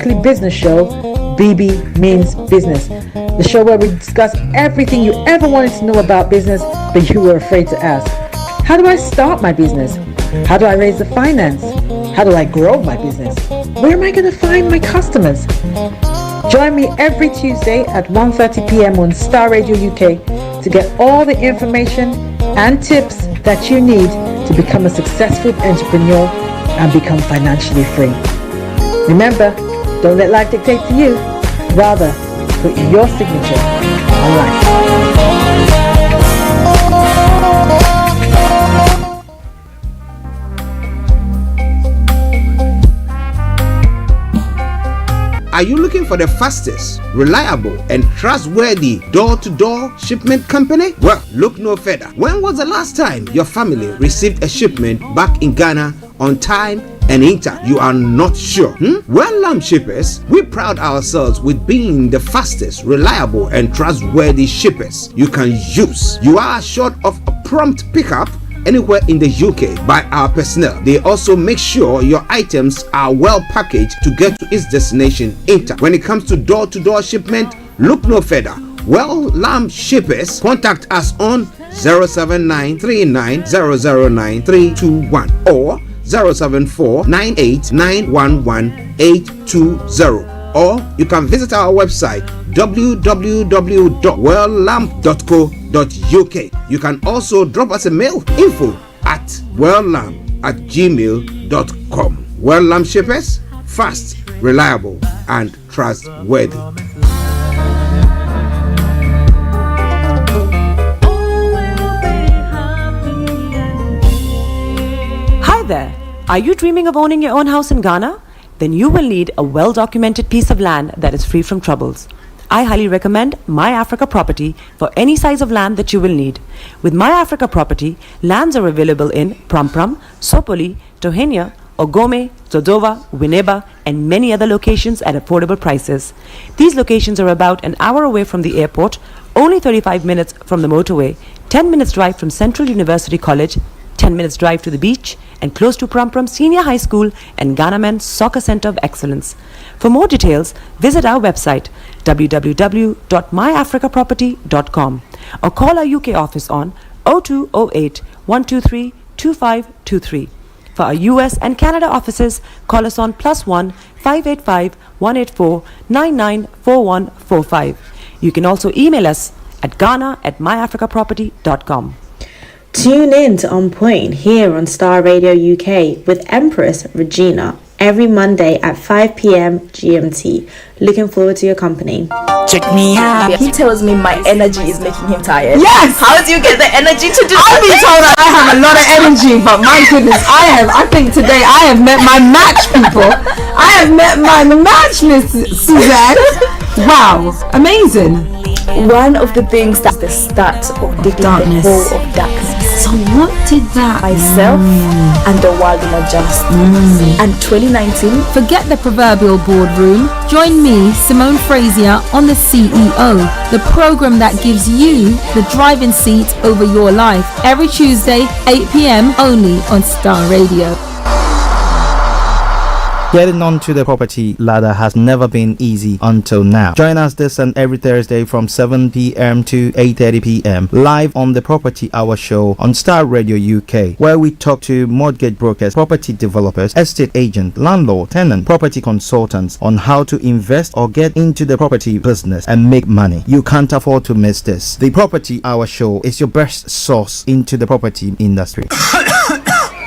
weekly business show, BB Means Business. The show where we discuss everything you ever wanted to know about business, but you were afraid to ask. How do I start my business? How do I raise the finance? How do I grow my business? Where am I going to find my customers? Join me every Tuesday at 1:30 p.m. on Starr Radio UK to get all the information and tips that you need to become a successful entrepreneur and become financially free. Remember, don't let life dictate to you. Rather, put your signature on life. Are you looking for the fastest, reliable, and trustworthy door-to-door shipment company? Well, look no further. When was the last time your family received a shipment back in Ghana on time and in time? You are not sure? Well, Lamb Shippers, we pride ourselves with being the fastest, reliable, and trustworthy shippers you can use. You are assured of a prompt pickup anywhere in the UK by our personnel. They also make sure your items are well packaged to get to its destination in time. When it comes to door-to-door shipment, look no further. Well, Lamb Shippers, contact us on 07939009321 or 07498911820, or you can visit our website www.welllamp.co.uk. You can also drop us a mail, info@welllamp@gmail.com. Well Lamb Shippers, fast, reliable, and trustworthy. Hi there. Are you dreaming of owning your own house in Ghana? Then you will need a well-documented piece of land that is free from troubles. I highly recommend My Africa Property for any size of land that you will need. With My Africa Property, lands are available in Pram, Sopoli, Tohenia, Ogome, Dodova, Winneba, and many other locations at affordable prices. These locations are about an hour away from the airport, only 35 minutes from the motorway, 10 minutes drive from Central University College, 10 minutes drive to the beach, and close to Pram Senior High School and Ghana Men's Soccer Center of Excellence. For more details, visit our website www.myafricaproperty.com or call our UK office on 0208 123 2523. For our US and Canada offices, call us on +1 585 184 994145. You can also email us at ghana@myafricaproperty.com. Tune in to On Point here on Starr Radio UK with Empress Regina every Monday at 5 p.m. GMT. Looking forward to your company. Check me out. He tells me my energy is making him tired. Yes! How do you get the energy to do that? I've been told that I have a lot of energy, but my goodness, I think today I have met my match, people. I have met my match, Miss Suzanne. Wow, amazing. One of the things that's the start of the darkness. The whole of darkness. So what did that Myself and the world will adjust. And 2019. Forget the proverbial boardroom. Join me, Simone Frazier, on the CEO, the program that gives you the driving seat over your life. Every Tuesday, 8 p.m. only on Starr Radio. Getting onto the property ladder has never been easy until now. Join us this and every Thursday from 7 p.m. to 8:30 p.m. live on the Property Hour show on Starr Radio UK, where we talk to mortgage brokers, property developers, estate agents, landlord, tenant, property consultants on how to invest or get into the property business and make money. You can't afford to miss this. The Property Hour show is your best source into the property industry.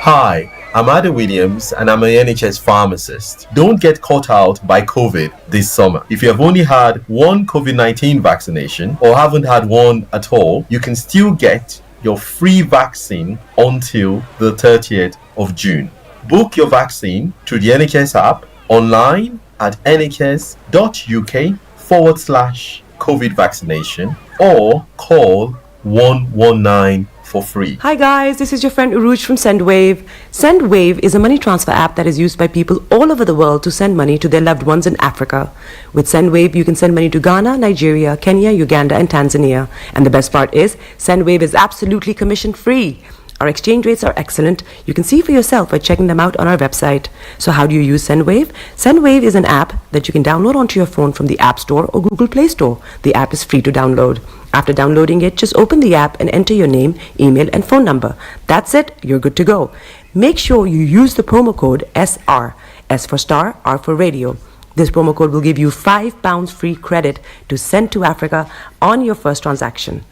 Hi, I'm Ada Williams and I'm an NHS pharmacist. Don't get caught out by COVID this summer. If you have only had one COVID-19 vaccination or haven't had one at all, you can still get your free vaccine until the 30th of June. Book your vaccine through the NHS app, online at nhs.uk/COVID vaccination, or call 119 for free. Hi guys, this is your friend Uruj from SendWave. SendWave is a money transfer app that is used by people all over the world to send money to their loved ones in Africa. With SendWave, you can send money to Ghana, Nigeria, Kenya, Uganda, and Tanzania. And the best part is, SendWave is absolutely commission free. Our exchange rates are excellent. You can see for yourself by checking them out on our website. So how do you use SendWave? SendWave is an app that you can download onto your phone from the App Store or Google Play Store. The app is free to download. After downloading it, just open the app and enter your name, email, and phone number. That's it. You're good to go. Make sure you use the promo code SR. S for Starr, R for Radio. This promo code will give you £5 free credit to send to Africa on your first transaction.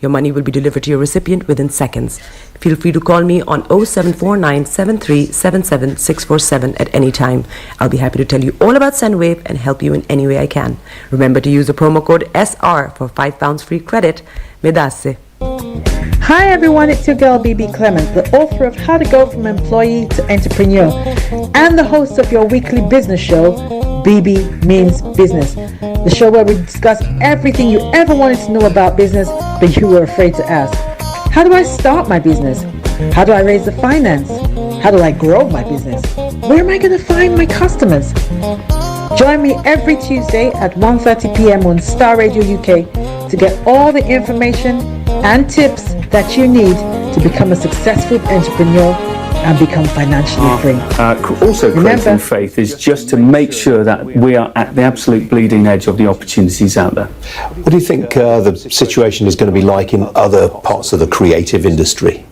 Your money will be delivered to your recipient within seconds. Feel free to call me on 0749 7377 647 at any time. I'll be happy to tell you all about SendWave and help you in any way I can. Remember to use the promo code SR for £5 free credit. Medasse. Hi everyone, it's your girl BB Clement, the author of How to Go From Employee to Entrepreneur and the host of your weekly business show, BB Means Business, the show where we discuss everything you ever wanted to know about business but you were afraid to ask. How do I start my business? How do I raise the finance? How do I grow my business? Where am I going to find my customers? Join me every Tuesday at 1:30 p.m. on Starr Radio UK to get all the information and tips that you need to become a successful entrepreneur and become financially free. Also, creating faith is just to make sure that we are at the absolute bleeding edge of the opportunities out there. What do you think the situation is going to be like in other parts of the creative industry?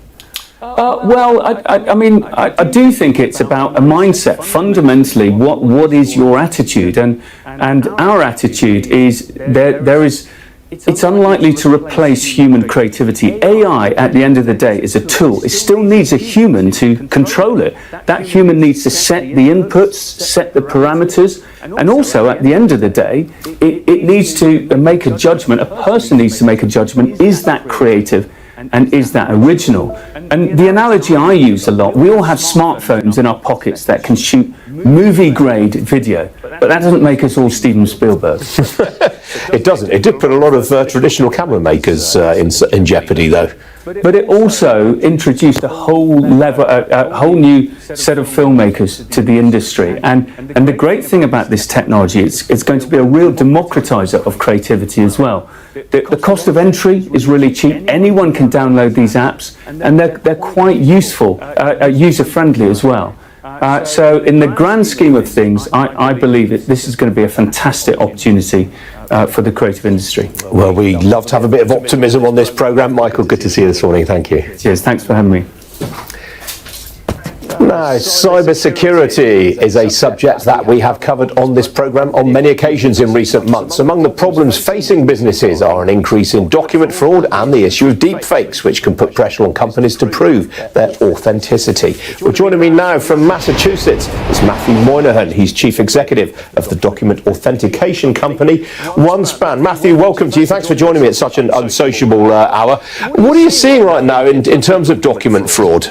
I do think it's about a mindset. Fundamentally, what is your attitude? And our attitude is it's unlikely to replace human creativity. AI, at the end of the day, is a tool. It still needs a human to control it. That human needs to set the inputs, set the parameters, and also, at the end of the day, it needs to make a judgment. A person needs to make a judgment. Is that creative? And is that original? And the analogy I use a lot, we all have smartphones in our pockets that can shoot movie-grade video, but that doesn't make us all Steven Spielberg. It doesn't. It did put a lot of traditional camera makers in jeopardy, though. But it also introduced a whole new set of filmmakers to the industry. And the great thing about this technology, it's going to be a real democratizer of creativity as well. The cost of entry is really cheap. Anyone can download these apps, and they're quite useful, user-friendly as well. So in the grand scheme of things, I believe that this is going to be a fantastic opportunity for the creative industry. Well, we love to have a bit of optimism on this programme. Michael, good to see you this morning. Thank you. Cheers. Thanks for having me. Now, cybersecurity is a subject that we have covered on this programme on many occasions in recent months. Among the problems facing businesses are an increase in document fraud and the issue of deepfakes, which can put pressure on companies to prove their authenticity. Well, joining me now from Massachusetts is Matthew Moynihan. He's Chief Executive of the document authentication company OneSpan. Matthew, welcome to you. Thanks for joining me at such an unsociable hour. What are you seeing right now in terms of document fraud?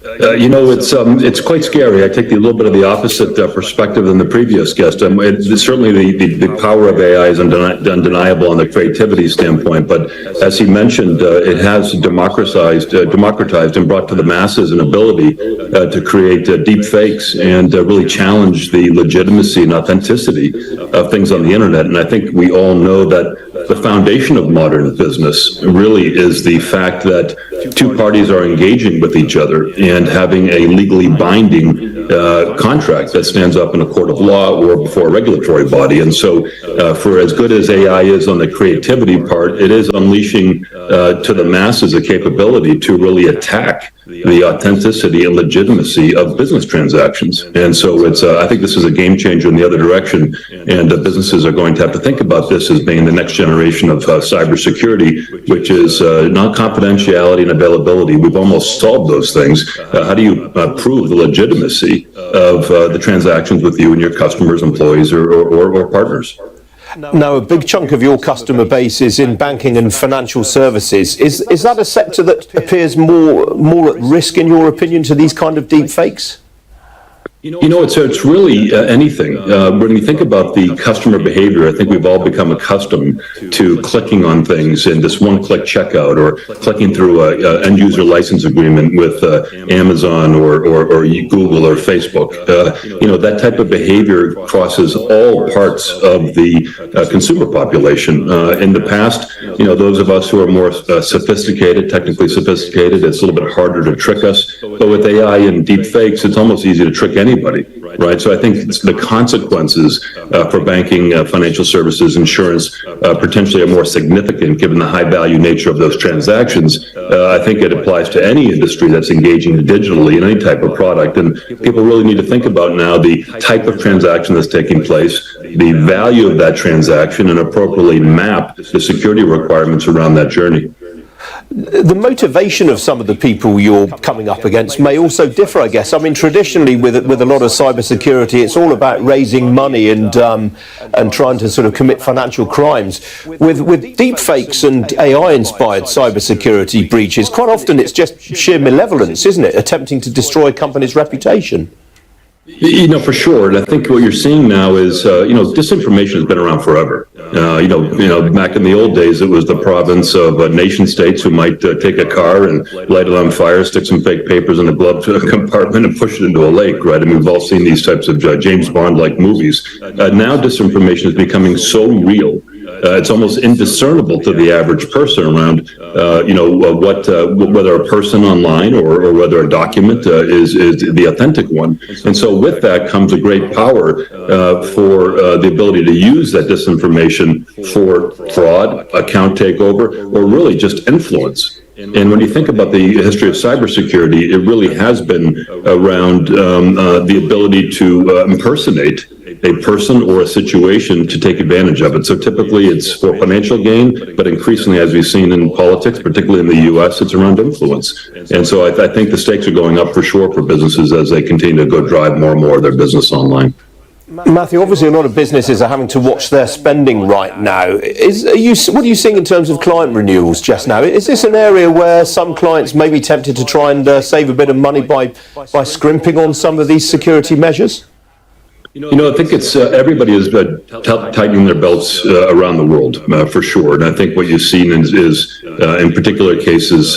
It's quite scary. I take a little bit of the opposite perspective than the previous guest. Certainly the power of AI is undeniable on the creativity standpoint, but as he mentioned, it has democratized and brought to the masses an ability to create deep fakes and really challenge the legitimacy and authenticity of things on the internet. And I think we all know that the foundation of modern business really is the fact that two parties are engaging with each other and having a legally binding contract that stands up in a court of law or before a regulatory body. And so for as good as AI is on the creativity part, it is unleashing to the masses a capability to really attack the authenticity and legitimacy of business transactions. And so I think this is a game changer in the other direction, and businesses are going to have to think about this as being the next generation of cybersecurity, which is not confidentiality and availability. We've almost solved those things. How do you prove the legitimacy of the transactions with you and your customers, employees, or partners? Now, a big chunk of your customer base is in banking and financial services. Is that a sector that appears more at risk, in your opinion, to these kind of deep fakes? It's really anything. When we think about the customer behavior, I think we've all become accustomed to clicking on things in this one-click checkout, or clicking through a end-user license agreement with Amazon or Google or Facebook. That type of behavior crosses all parts of the consumer population. In the past, those of us who are more sophisticated, technically sophisticated, it's a little bit harder to trick us. But with AI and deep fakes, it's almost easy to trick anybody, right? So I think the consequences for banking, financial services, insurance, potentially are more significant given the high value nature of those transactions. I think it applies to any industry that's engaging digitally in any type of product. And people really need to think about now the type of transaction that's taking place, the value of that transaction, and appropriately map the security requirements around that journey. The motivation of some of the people you're coming up against may also differ, I guess. I mean, traditionally with a lot of cybersecurity, it's all about raising money and trying to sort of commit financial crimes. With deep fakes and AI-inspired cybersecurity breaches, quite often it's just sheer malevolence, isn't it? Attempting to destroy a company's reputation. For sure. And I think what you're seeing now is, disinformation has been around forever. Back in the old days, it was the province of nation states who might take a car and light it on fire, stick some fake papers in a glove compartment and push it into a lake, right? I mean, we've all seen these types of James Bond-like movies. Now disinformation is becoming so real. It's almost indiscernible to the average person around, whether a person online or whether a document is the authentic one. And so with that comes a great power for the ability to use that disinformation for fraud, account takeover, or really just influence. And when you think about the history of cybersecurity, it really has been around the ability to impersonate a person or a situation to take advantage of it. So typically it's for financial gain, but increasingly, as we've seen in politics, particularly in the U.S., it's around influence. And so I think the stakes are going up for sure for businesses as they continue to go drive more and more of their business online. Matthew, obviously a lot of businesses are having to watch their spending right now. What are you seeing in terms of client renewals just now? Is this an area where some clients may be tempted to try and save a bit of money by scrimping on some of these security measures? I think it's everybody is tightening their belts around the world for sure. And I think what you've seen is in particular cases,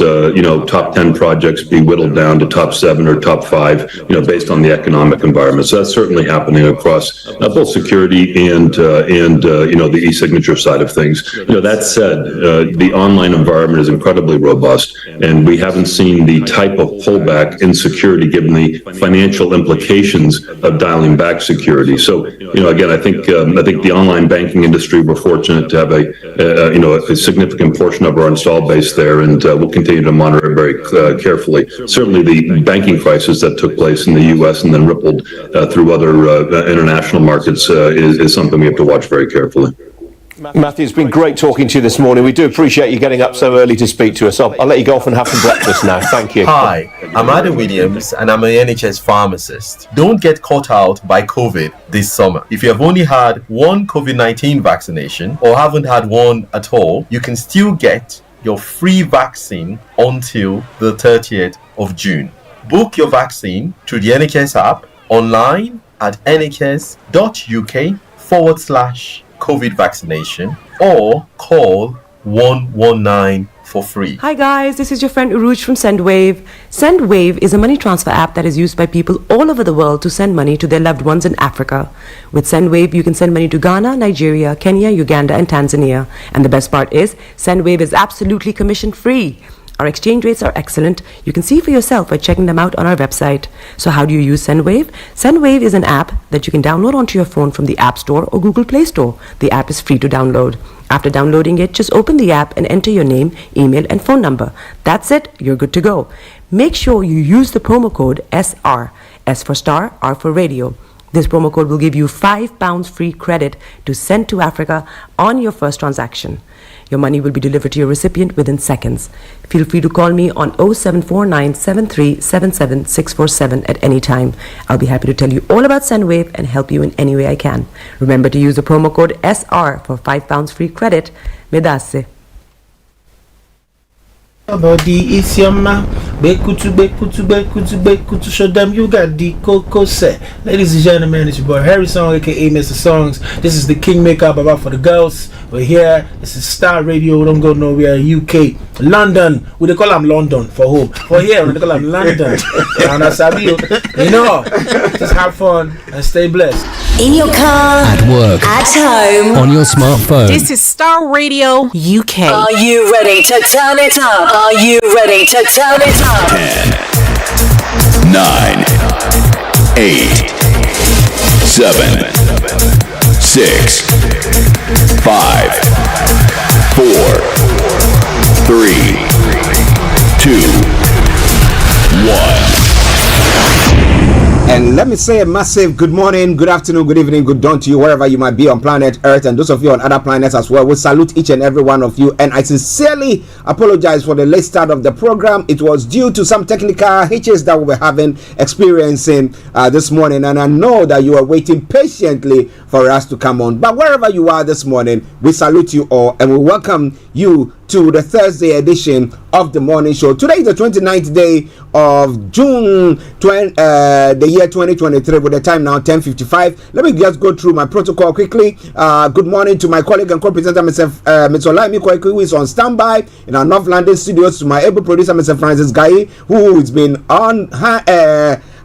top 10 projects be whittled down to top 7 or top 5, based on the economic environment. So that's certainly happening across both security and the e-signature side of things. That said, the online environment is incredibly robust, and we haven't seen the type of pullback in security given the financial implications of dialing back security. So, again, I think the online banking industry, we're fortunate to have a significant portion of our install base there, and we'll continue to monitor it very carefully. Certainly, the banking crisis that took place in the U.S. and then rippled through other international markets is something we have to watch very carefully. Matthew, it's been great talking to you this morning. We do appreciate you getting up so early to speak to us. I'll let you go off and have some breakfast now. Thank you. Hi, I'm Adam Williams and I'm an NHS pharmacist. Don't get caught out by COVID this summer. If you have only had one COVID-19 vaccination or haven't had one at all, you can still get your free vaccine until the 30th of June. Book your vaccine through the NHS app online at nhs.uk/COVID vaccination or call 119 for free. Hi guys, this is your friend Uruj from SendWave. SendWave is a money transfer app that is used by people all over the world to send money to their loved ones in Africa. With SendWave, you can send money to Ghana, Nigeria, Kenya, Uganda, and Tanzania. And the best part is, SendWave is absolutely commission free. Our exchange rates are excellent. You can see for yourself by checking them out on our website. So how do you use SendWave? SendWave is an app that you can download onto your phone from the App Store or Google Play Store. The app is free to download. After downloading it, just open the app and enter your name, email, and phone number. That's it. You're good to go. Make sure you use the promo code SR. S for Star, R for Radio. This promo code will give you £5 free credit to send to Africa on your first transaction. Your money will be delivered to your recipient within seconds. Feel free to call me on 0749 7377 647 at any time. I'll be happy to tell you all about SendWave and help you in any way I can. Remember to use the promo code SR for £5 free credit. Medasse. Body is your man. Bekutu, show them you got the coco set. Ladies and gentlemen, it's your boy Harry Song, aka Mr. Songs. This is the Kingmaker, Baba for the girls. We're here. This is Star Radio. Don't go nowhere. UK, London. We they call them London for home. For here, we they call them London. And I sabi you know, just have fun and stay blessed. In your car, at work, at home, on your smartphone. This is Star Radio UK. Are you ready to turn it up? Are you ready to turn it up? 10, 9, 8, 7, 6, 5, 4, 3, 2, 1. And let me say a massive good morning, good afternoon, good evening, good dawn to you wherever you might be on planet Earth, and those of you on other planets as well. We salute each and every one of you, and I sincerely apologize for the late start of the program. It was due to some technical hitches that we were experiencing this morning, and I know that you are waiting patiently for us to come on. But wherever you are this morning, we salute you all, and we welcome you to the Thursday edition of the morning show. Today is the 29th day of June, the year 2023, with the time now 10:55. Let me just go through my protocol quickly. Good morning to my colleague and co-presenter, Mr. Olayomi, who is on standby in our North London studios, to my able producer, Mr. Francis Guy, who has been on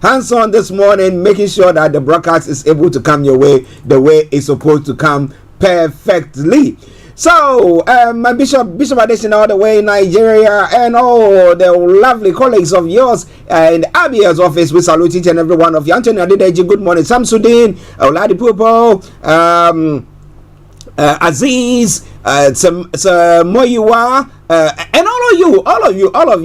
hands-on this morning, making sure that the broadcast is able to come your way the way it's supposed to come perfectly. So, my Bishop Adesina all the way in Nigeria, and all the lovely colleagues of yours in the Abiya's office, we salute each and every one of you. Anthony Adedeji, good morning. Samsudin, Oladipupo, Aziz, Moyiwa, and all of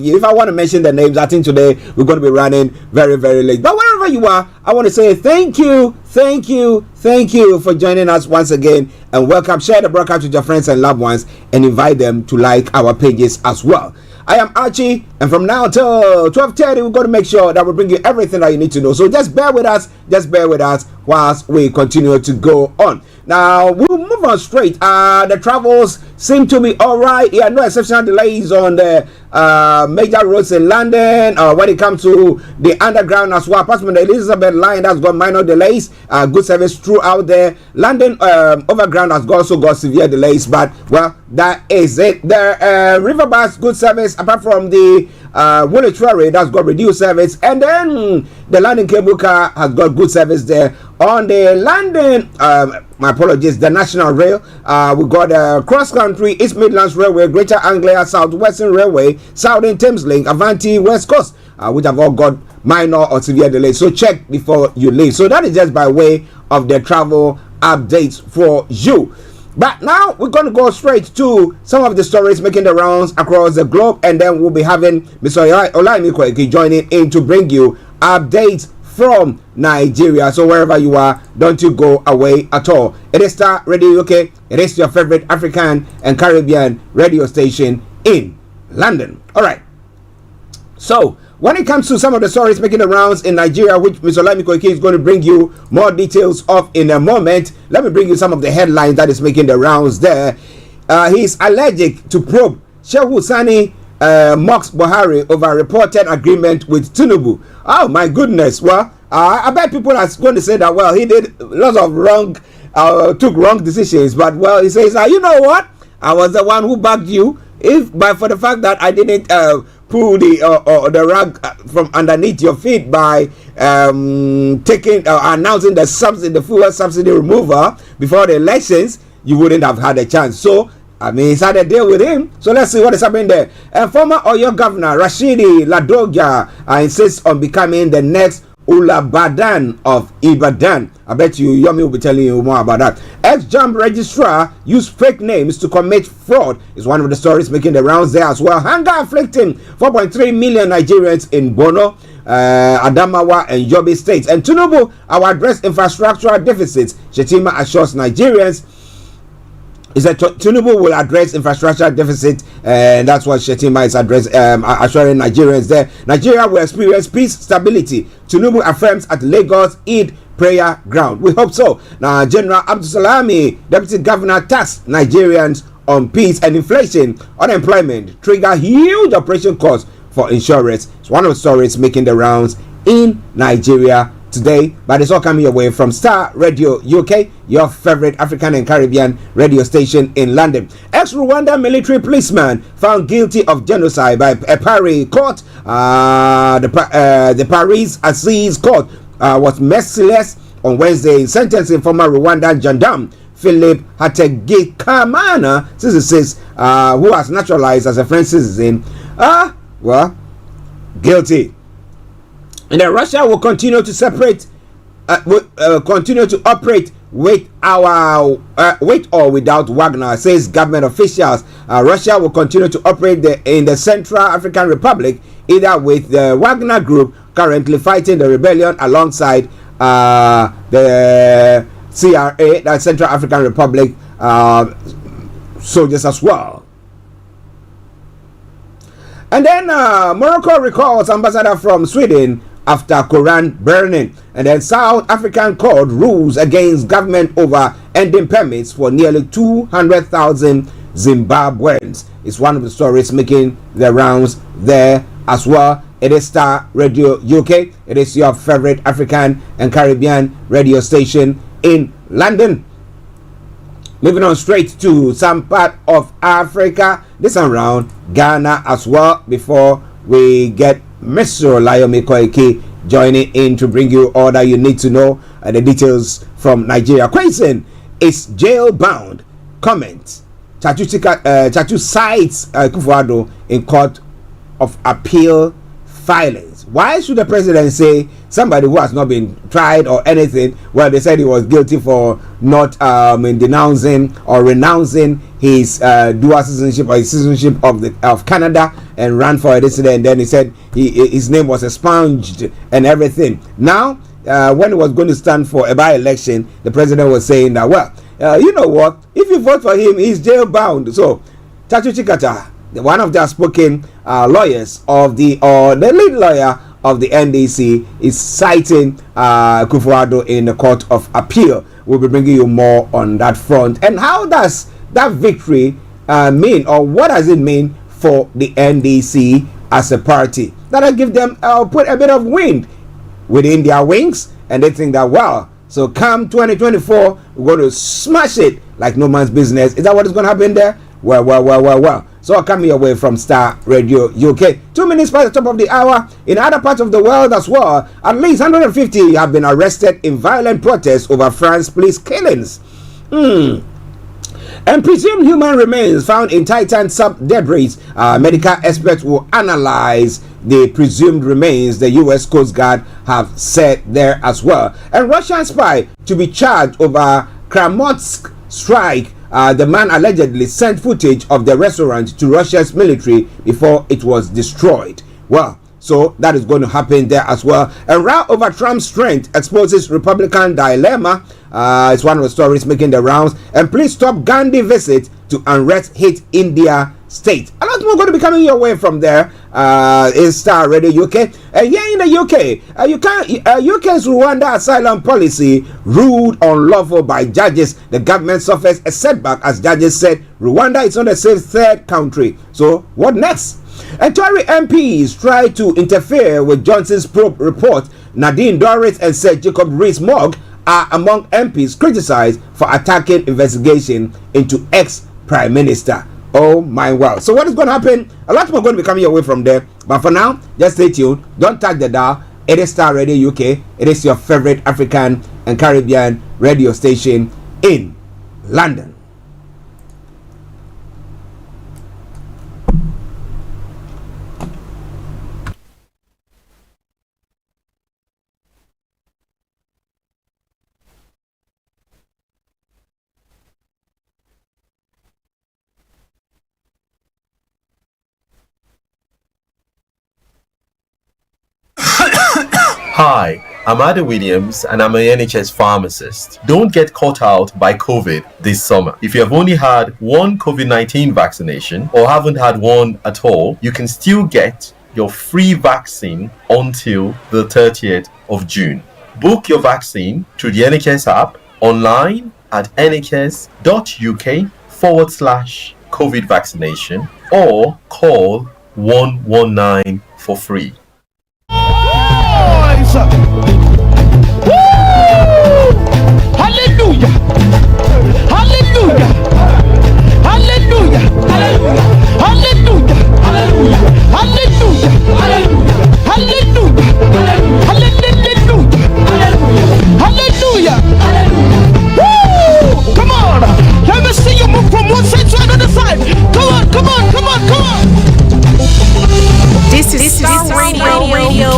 you. If I want to mention the names, I think today we're going to be running very, very late. But wherever you are, I want to say thank you for joining us once again, and welcome. Share the broadcast with your friends and loved ones, and invite them to like our pages as well. I am Archie, and from now till 12:30, we're going to make sure that we bring you everything that you need to know. So just bear with us whilst we continue to go on. Now, we'll move on straight. The travels seem to be all right. Yeah, no exceptional delays on the major roads in London. When it comes to the underground as well, apart from the Elizabeth line, that's got minor delays. Good service throughout there. London overground has also got severe delays, but well, that is it. The Riverbus good service, apart from the Woolwich Ferry, that's got reduced service, and then the London cable car has got good service there. On the London, my apologies, the National Rail, we got Cross Country, East Midlands Railway, Greater Anglia, South Western Railway, Southern Thames Link, Avanti, West Coast, which have all got minor or severe delays. So check before you leave. So that is just by way of the travel updates for you. But now we're going to go straight to some of the stories making the rounds across the globe, and then we'll be having Mr. Olayomi joining in to bring you updates from Nigeria. So wherever you are, don't you go away at all. It is Star Radio UK. It is your favorite African and Caribbean radio station in London. All right. So when it comes to some of the stories making the rounds in Nigeria, which Mr. Olayomi is going to bring you more details of in a moment, let me bring you some of the headlines that is making the rounds there. He's allergic to probe. Shehu Sani mocks Buhari over reported agreement with Tinubu. Oh my goodness. Well, I bet people are going to say that, well, he did lots of took wrong decisions, but well, he says, you know what, I was the one who backed you, for the fact that I didn't pull the rug from underneath your feet by announcing the fuel subsidy removal before the elections, you wouldn't have had a chance. So I mean, he's had a deal with him. So let's see what is happening there. Former Oyo Governor Rashidi Ladoja insists on becoming the next Ulabadan of Ibadan. I bet you Yomi will be telling you more about that. Ex-Jump registrar used fake names to commit fraud is one of the stories making the rounds there as well. Hunger afflicting 4.3 million Nigerians in Bono, Adamawa and Yobe states. And Tinubu, our address infrastructural deficits. Shetima assures Nigerians is that Tinubu will address infrastructure deficit, and that's what Shetima is assuring Nigerians there. Nigeria will experience peace, stability. Tinubu affirms at Lagos Eid prayer ground. We hope so. Now, General Abdulsalami, Deputy Governor, tasked Nigerians on peace and inflation. Unemployment trigger huge operation costs for insurance. It's one of the stories making the rounds in Nigeria today, but it's all coming your way from Star Radio UK, your favorite African and Caribbean radio station in London. Ex-Rwanda military policeman found guilty of genocide by a Paris court. The Paris Assize Court was merciless on Wednesday in sentencing former Rwandan gendarme Philip Hategikamana, 66, who has naturalized as a French citizen. Guilty. And then Russia will continue to operate with or without Wagner, says government officials. Russia will continue to operate in the Central African Republic either with the Wagner group currently fighting the rebellion alongside the CRA, that Central African Republic soldiers as well. And then Morocco recalls ambassador from Sweden after Quran burning. And then South African court rules against government over ending permits for nearly 200,000 Zimbabweans. It's one of the stories making the rounds there as well. It is Star Radio UK. It is your favorite African and Caribbean radio station in London. Moving on straight to some part of Africa, this time around Ghana as well, before we get Mr. Olayomi Koiki joining in to bring you all that you need to know and the details from Nigeria. Question is jail bound. Comment. Chatu cites Kufuado in court of appeal filings. Why should the president say somebody who has not been tried or anything? Well, they said he was guilty for not denouncing or renouncing his dual citizenship or his citizenship of Canada and ran for this, and then he said his name was expunged and everything. Now, when he was going to stand for a by-election, the president was saying that, well, you know what? If you vote for him, he's jail bound. So, Chachu Chikata, one of the outspoken lawyers of the lead lawyer of the NDC, is citing Kufuado in the court of appeal. We'll be bringing you more on that front. And how does that victory mean, or what does it mean for the NDC as a party? That'll give them put a bit of wind within their wings, and they think that, wow, so come 2024, we're going to smash it like no man's business. Is that what is going to happen there? Well. So coming away from Star Radio UK. 2 minutes past the top of the hour. In other parts of the world as well, at least 150 have been arrested in violent protests over France police killings. And presumed human remains found in Titan sub-debris. Medical experts will analyze the presumed remains, the U.S. Coast Guard have said there as well. And Russian spy to be charged over Kramatorsk strike. The man allegedly sent footage of the restaurant to Russia's military before it was destroyed. Well, so that is going to happen there as well. And row over Trump's strength exposes Republican dilemma. It's one of the stories making the rounds. And please stop Gandhi visit to unrest hit India state. A lot more going to be coming your way from there. In Star Radio UK. And here in the UK, UK's Rwanda asylum policy ruled unlawful by judges. The government suffers a setback as judges said Rwanda is not a safe third country. So what next? And Tory MPs tried to interfere with Johnson's probe report. Nadine Dorrit and Sir Jacob Rees-Mogg are among MPs criticized for attacking investigation into ex-Prime Minister. Oh my wow. So what is going to happen? A lot more going to be coming your way from there. But for now, just stay tuned. Don't touch the dial. It is Star Radio UK. It is your favorite African and Caribbean radio station in London. Hi, I'm Ada Williams and I'm an NHS pharmacist. Don't get caught out by COVID this summer. If you have only had one COVID-19 vaccination or haven't had one at all, you can still get your free vaccine until the 30th of June. Book your vaccine through the NHS app, online at nhs.uk/COVID vaccination, or call 119 for free. Hallelujah! Hallelujah! Hallelujah! Hallelujah! Hallelujah! Hallelujah! Hallelujah! Hallelujah! Hallelujah! Hallelujah! Woo! Come on! Let me see you move from one side to another side. Come on! Come on! Come on! Come on! This is Starr Radio.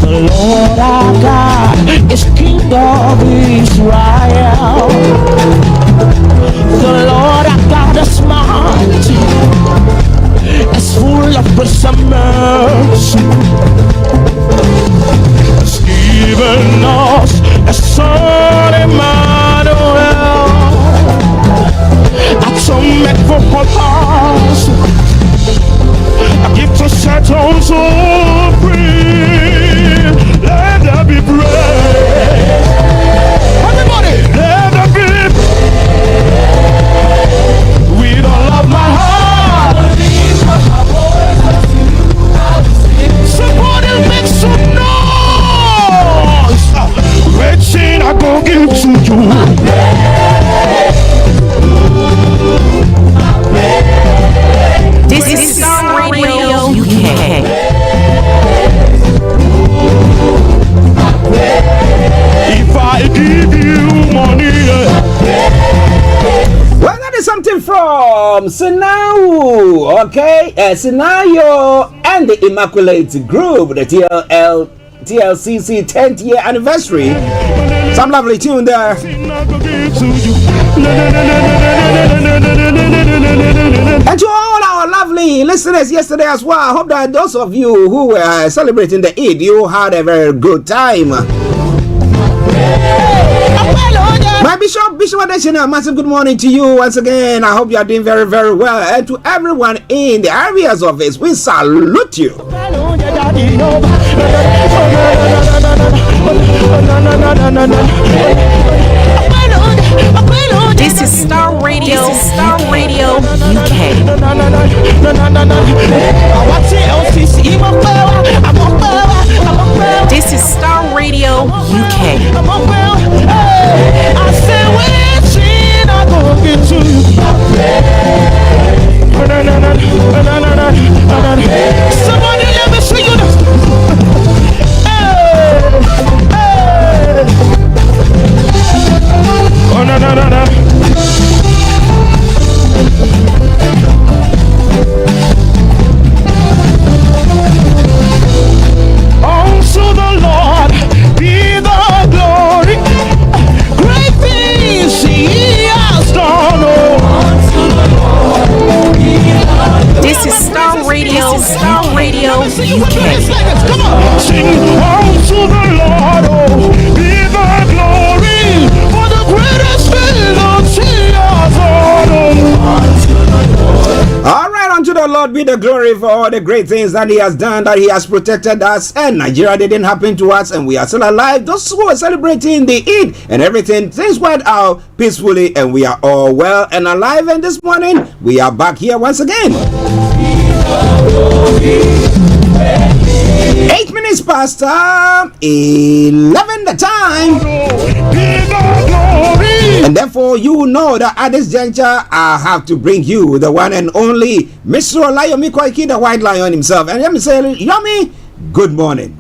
The Lord our God is King of Israel. The Lord our God is mighty, is full of grace and mercy. He's given us a son Emmanuel, atonement for us, a gift to set on so free. Let there be praise. Everybody, let there be praise. With all of my heart, somebody make some noise. Waiting, I go give to you. This is Starr Radio UK. If I give you money, well, that is something from Sinau, okay? Sinayo and the Immaculate Group, the TLCC 10th year anniversary. Some lovely tune there. And to all our lovely listeners yesterday as well, I hope that those of you who were celebrating the Eid, you had a very good time. My Bishop Adesina, massive good morning to you once again. I hope you are doing very, very well. And to everyone in the areas of this, we salute you. This is Starr Radio. Starr Radio UK. This is Starr Radio UK. I say waiting, I go get to you. Somebody let me see you. Oh no no no no. Unto the Lord be the glory. Great things He has done. Unto the Lord be the glory. This is Starr Radio. Starr Radio UK. Come on, sing unto the Lord. Oh, be the glory for the greatest things He has done. All right, unto the Lord be the glory for all the great things that He has done, that He has protected us, and Nigeria didn't happen to us, and we are still alive. Those who are celebrating the Eid and everything, things went out peacefully, and we are all well and alive. And this morning, we are back here once again. 8 minutes past 11 the time. And therefore, you know that at this juncture, I have to bring you the one and only Mr. Olayomi, the White Lion himself. And let me say, Yomi, good morning.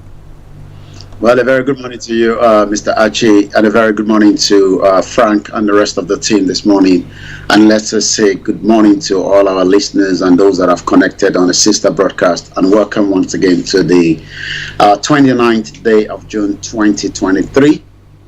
Well, a very good morning to you, Mr. Archie, and a very good morning to Frank and the rest of the team this morning. And let's just say good morning to all our listeners and those that have connected on the sister broadcast. And welcome once again to the 29th day of June 2023.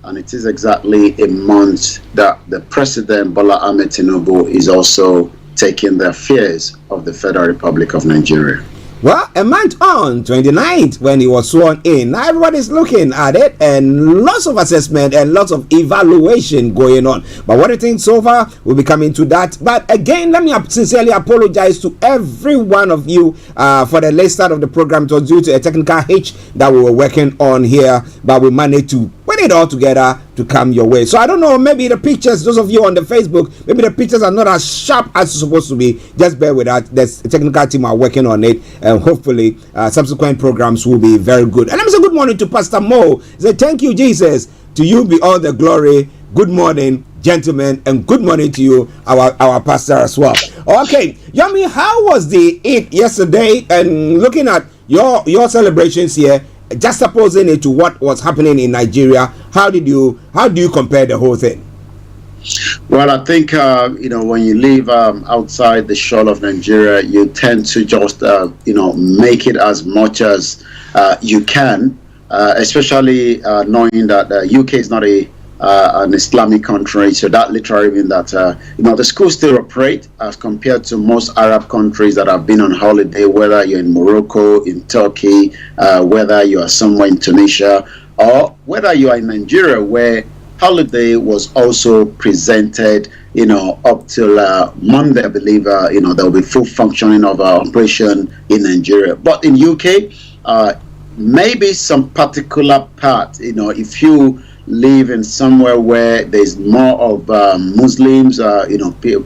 And it is exactly a month that the President Bola Ahmed Tinubu is also taking the affairs of the Federal Republic of Nigeria. Well, a month on, 29th, when he was sworn in, now everybody's looking at it and lots of assessment and lots of evaluation going on. But what do you think so far? We'll be coming to that. But again, let me sincerely apologize to every one of you for the late start of the program. It was due to a technical hitch that we were working on here, but we managed to, with put it all together to come your way. So I don't know, maybe the pictures, those of you on the Facebook, maybe the pictures are not as sharp as it's supposed to be. Just bear with that. There's a technical team are working on it, and hopefully subsequent programs will be very good. And let me say good morning to Pastor Mo. He said, thank you, Jesus. To you be all the glory. Good morning, gentlemen, and good morning to you, our pastor as well. Okay, Yomi, how was the Eid yesterday? And looking at your celebrations here, just opposing it to what was happening in Nigeria, how do you compare the whole thing? Well, I think when you live outside the shore of Nigeria, you tend to just make it as much as you can, especially knowing that UK is not an Islamic country, so that literally means that the schools still operate as compared to most Arab countries that have been on holiday, whether you're in Morocco, in Turkey, whether you are somewhere in Tunisia, or whether you are in Nigeria, where holiday was also presented, up till Monday, I believe, there will be full functioning of our operation in Nigeria. But in UK, maybe some particular part, if you live in somewhere where there's more of Muslims,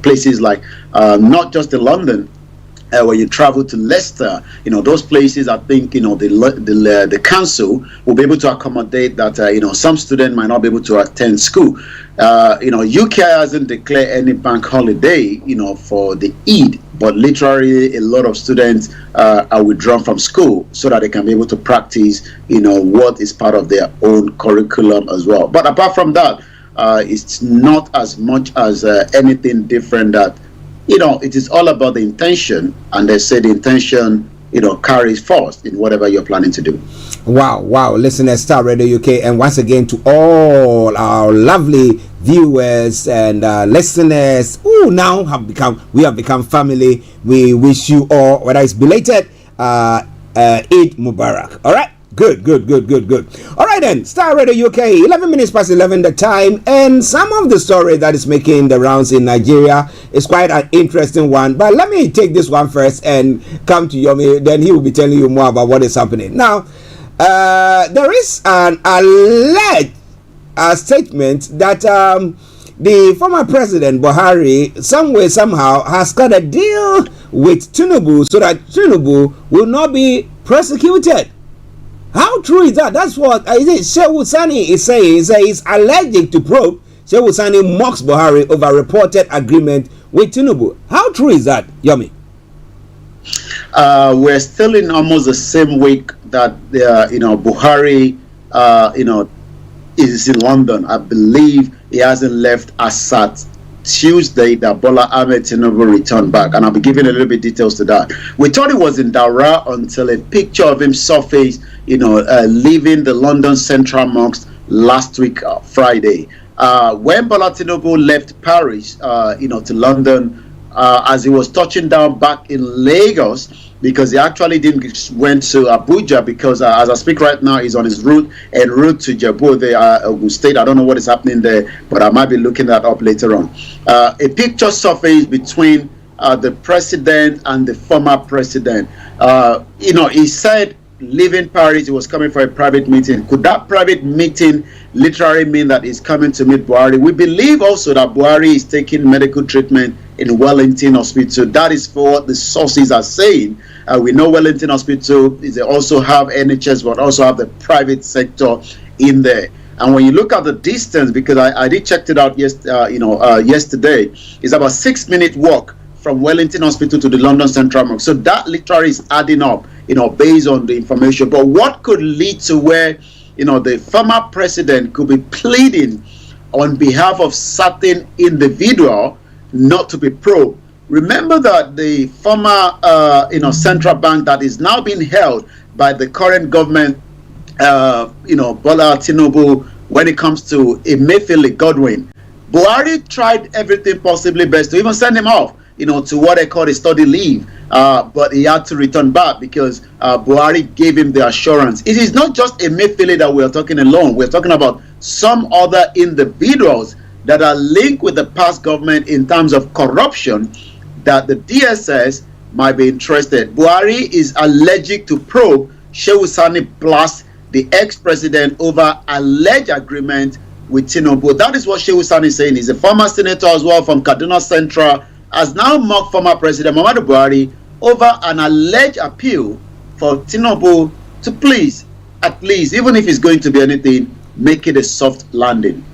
places like not just in London, where you travel to Leicester, those places, I think, the council will be able to accommodate that, some students might not be able to attend school. UK hasn't declared any bank holiday, for the Eid, but literally a lot of students are withdrawn from school so that they can be able to practice, what is part of their own curriculum as well. But apart from that, it's not as much as anything different that, it is all about the intention, and they say the intention, carries first in whatever you're planning to do. Wow, listeners, Starr Radio UK, and once again to all our lovely viewers and listeners who now we have become family. We wish you all, whether it's belated, Eid Mubarak. All right. Good. All right then, Starr Radio UK, 11 minutes past 11 the time, and some of the story that is making the rounds in Nigeria is quite an interesting one. But let me take this one first and come to Yomi, then he will be telling you more about what is happening. Now, there is an alleged statement that the former president Buhari, some way, somehow, has got a deal with Tinubu so that Tinubu will not be prosecuted. How true is that? That's what Shehu Sani is saying. He's allergic to probe. Shehu Sani mocks Buhari over reported agreement with Tinubu. How true is that, Yomi? We're still in almost the same week that Buhari is in London. I believe he hasn't left as at Tuesday that Bola Ahmed Tinubu returned back, and I'll be giving a little bit details to that. We thought he was in Daura until a picture of him surfaced, leaving the London Central Mosque last week, Friday. When Bola Tinubu left Paris, to London, as he was touching down back in Lagos, because he actually went to Abuja, because as I speak right now, he's on his route to Jebu, Ogun State. I don't know what is happening there, but I might be looking that up later on. A picture surfaced between the president and the former president. He said, leaving Paris, he was coming for a private meeting. Could that private meeting literally mean that he's coming to meet Buhari? We believe also that Buhari is taking medical treatment in Wellington Hospital. That is for what the sources are saying. We know Wellington Hospital, they also have NHS, but also have the private sector in there. And when you look at the distance, because I did check it out yesterday, it's about 6-minute walk from Wellington Hospital to the London Central Mosque. So that literally is adding up, based on the information. But what could lead to where, the former president could be pleading on behalf of certain individual not to be probed? Remember that the former, central bank that is now being held by the current government, Bola Tinubu, when it comes to Emefiele Godwin, Buhari tried everything possibly best to even send him off, to what they call a study leave, but he had to return back because Buhari gave him the assurance. It is not just Emefiele that we are talking alone. We're talking about some other individuals that are linked with the past government in terms of corruption, that the DSS might be interested. Buhari is allergic to probe. Shehu Sani blasts the ex-president over alleged agreement with Tinubu. That is what Shehu Sani is saying. He's a former senator as well from Kaduna Central, has now mocked former President Muhammadu Buhari over an alleged appeal for Tinubu to please, at least, even if it's going to be anything, make it a soft landing.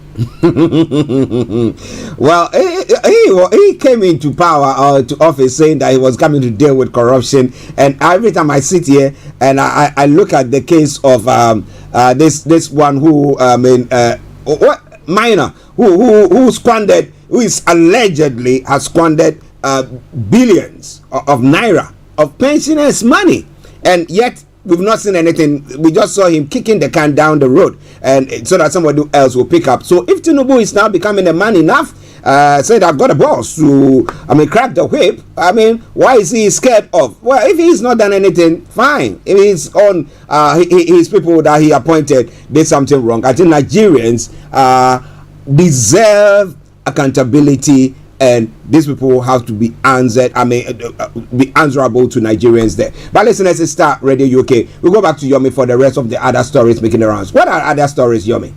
Well, he came into power to office saying that he was coming to deal with corruption, and every time I sit here and I look at the case of this one who what minor who squandered, who is allegedly has squandered billions of naira of pensioners' money, and yet we've not seen anything. We just saw him kicking the can down the road, and so that somebody else will pick up. So if Tinubu is now becoming a man enough, said I've got a boss to, crack the whip. Why is he scared of? Well, if he's not done anything, fine. If he's on his people that he appointed did something wrong, I think Nigerians deserve accountability. And these people have to be answered. Be answerable to Nigerians there. But listen, let's start Radio UK. We'll go back to Yomi for the rest of the other stories making the rounds. What are other stories, Yomi?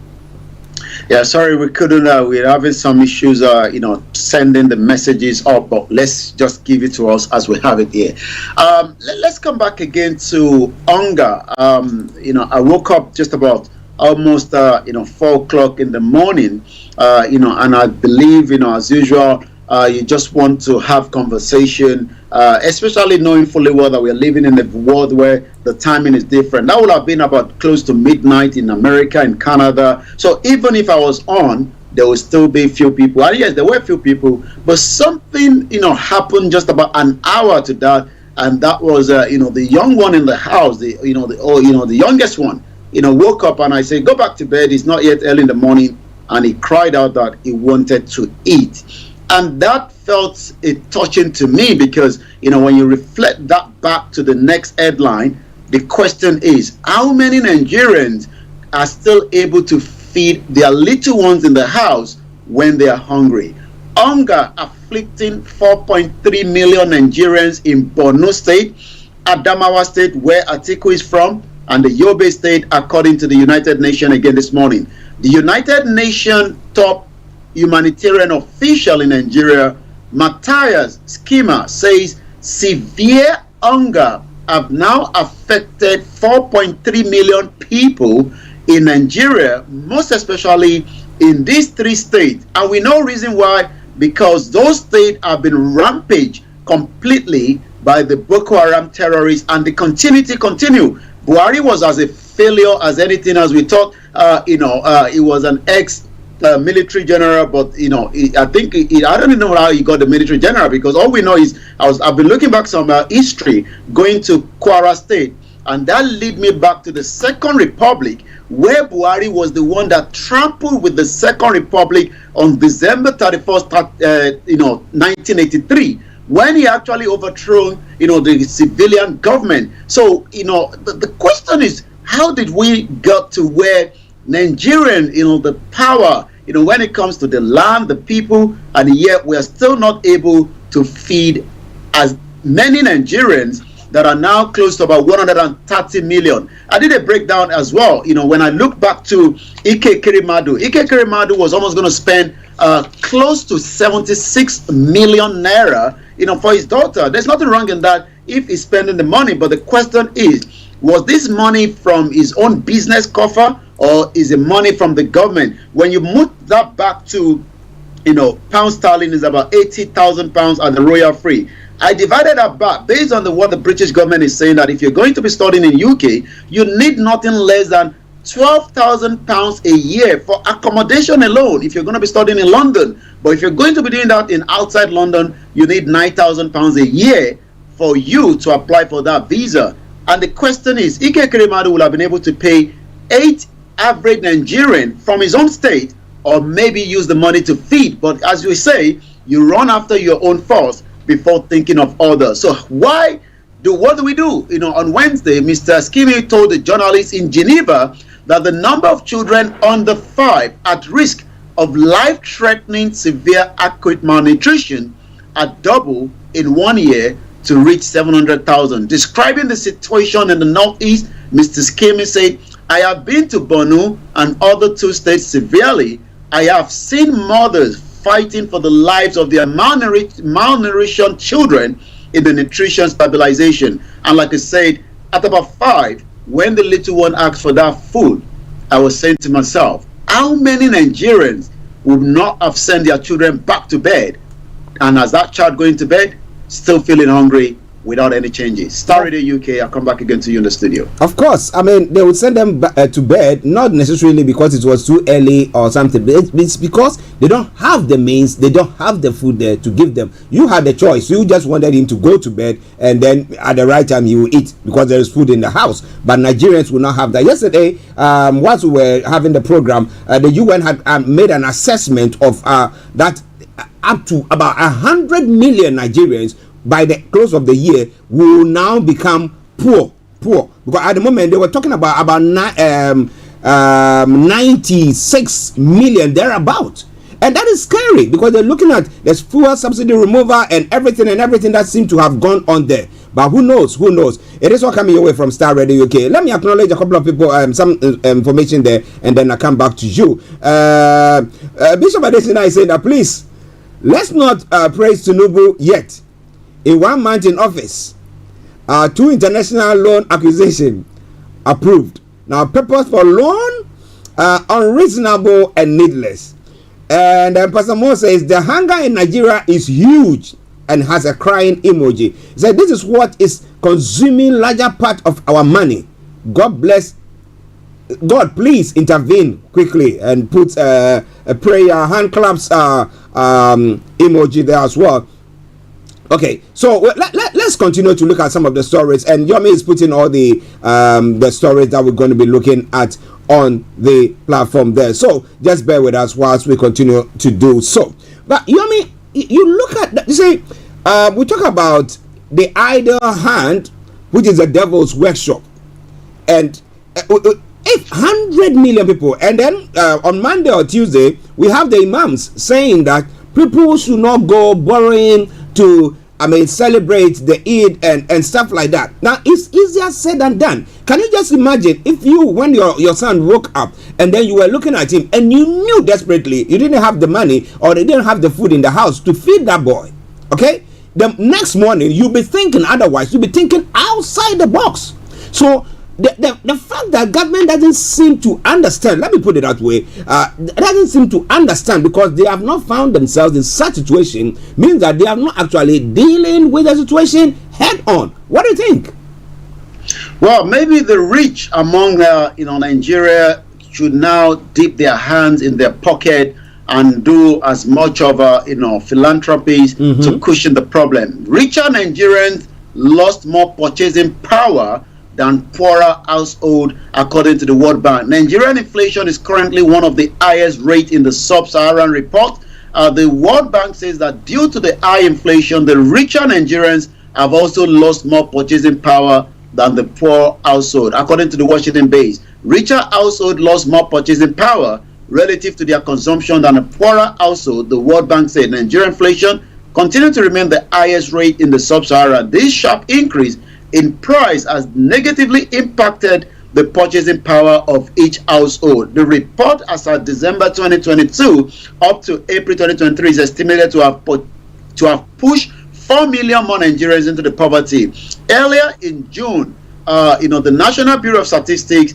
Yeah, sorry, we couldn't. We're having some issues. Sending the messages up. But let's just give it to us as we have it here. Let's come back again to hunger. I woke up just about almost 4 o'clock in the morning. And I believe as usual. You just want to have conversation, especially knowing fully well that we are living in a world where the timing is different. That would have been about close to midnight in America, in Canada. So even if I was on, there will still be few people. And yes, there were few people, but something happened just about an hour to that, and that was the young one in the house, the youngest one, woke up, and I said, go back to bed. It's not yet early in the morning, and he cried out that he wanted to eat. And that felt touching to me because, when you reflect that back to the next headline, the question is, how many Nigerians are still able to feed their little ones in the house when they are hungry? Hunger afflicting 4.3 million Nigerians in Borno State, Adamawa State, where Atiku is from, and the Yobe State, according to the United Nations again this morning. The United Nations top humanitarian official in Nigeria, Matthias Schema, says severe hunger have now affected 4.3 million people in Nigeria, most especially in these 3 states. And we know reason why, because those states have been rampaged completely by the Boko Haram terrorists, and the continuity continue. Buhari was as a failure as anything, as we thought. He was an military general, but I think I don't even know how he got the military general, because all we know is I've been looking back some history going to Kwara State, and that led me back to the Second Republic, where Buhari was the one that trampled with the Second Republic on December 31st, 1983, when he actually overthrew the civilian government. So the question is, how did we get to where Nigerian, the power, when it comes to the land, the people, and yet we are still not able to feed as many Nigerians that are now close to about 130 million. I did a breakdown as well. When I look back to Ike Kerimadu was almost going to spend close to 76 million naira, for his daughter. There's nothing wrong in that if he's spending the money, but the question is, was this money from his own business coffer, or is it money from the government? When you move that back to, pound sterling is about 80,000 pounds at the Royal Free. I divided that back based on what the British government is saying, that if you're going to be studying in UK, you need nothing less than 12,000 pounds a year for accommodation alone if you're going to be studying in London. But if you're going to be doing that in outside London, you need 9,000 pounds a year for you to apply for that visa. And the question is, Ike Kerimadu will have been able to pay 8 average Nigerian from his own state, or maybe use the money to feed. But as we say, you run after your own force before thinking of others. So what do we do? On Wednesday, Mr. Scheme told the journalists in Geneva that the number of children under 5 at risk of life-threatening severe acute malnutrition are double in 1 year to reach 700,000. Describing the situation in the Northeast, Mr. Scheme said, I have been to Borno and other two states severely. I have seen mothers fighting for the lives of their malnourished children in the nutrition stabilization. And like I said, at about 5, when the little one asked for that food, I was saying to myself, how many Nigerians would not have sent their children back to bed, and as that child going to bed, still feeling hungry without any changes? Starr Radio UK, I'll come back again to you in the studio. Of course, I mean, they would send them to bed, not necessarily because it was too early or something. It's because they don't have the means, they don't have the food there to give them. You had the choice. You just wanted him to go to bed, and then at the right time he will eat because there is food in the house. But Nigerians will not have that. Yesterday, whilst we were having the program, the UN had made an assessment of that up to about 100 million Nigerians by the close of the year will now become poor. Because at the moment they were talking about 96 million thereabout, and that is scary because they're looking at there's fuel subsidy removal and everything that seemed to have gone on there. But who knows? It is all coming your way from Starr Radio UK. Let me acknowledge a couple of people, some information there, and then I come back to you. Bishop Adesina is saying that please, let's not praise Tinubu yet. In 1 month in office, 2 international loan acquisition approved. Now, purpose for loan unreasonable and needless. And Pastor Mo says the hunger in Nigeria is huge and has a crying emoji. He said this is what is consuming larger part of our money. God bless. God, please intervene quickly and put a prayer hand claps emoji there as well. Okay, so let's continue to look at some of the stories, and Yomi is putting all the stories that we're going to be looking at on the platform there. So just bear with us whilst we continue to do so. But Yomi, you look at that, you say we talk about the idle hand, which is the devil's workshop, and 800 million people, and then on Monday or Tuesday we have the imams saying that people should not go borrowing to celebrate the Eid and stuff like that. Now, it's easier said than done. Can you just imagine if you, when your son woke up and then you were looking at him and you knew desperately you didn't have the money or they didn't have the food in the house to feed that boy, okay? The next morning, you'll be thinking otherwise. You'll be thinking outside the box. So, the fact that government doesn't seem to understand, let me put it that way, doesn't seem to understand because they have not found themselves in such situation, means that they are not actually dealing with the situation head on. What do you think? Well, maybe the rich among Nigeria should now dip their hands in their pocket and do as much of philanthropies to cushion the problem. Richer Nigerians lost more purchasing power than poorer household, according to the World Bank. Nigerian inflation is currently one of the highest rate in the sub-Saharan report. The World Bank says that due to the high inflation, the richer Nigerians have also lost more purchasing power than the poor household. According to the Washington base, richer household lost more purchasing power relative to their consumption than a poorer household. The World Bank said Nigerian inflation continued to remain the highest rate in the sub-Saharan. This sharp increase in price has negatively impacted the purchasing power of each household. The report as of December 2022 up to April 2023 is estimated to have pushed 4 million more Nigerians into the poverty. Earlier in June, the National Bureau of Statistics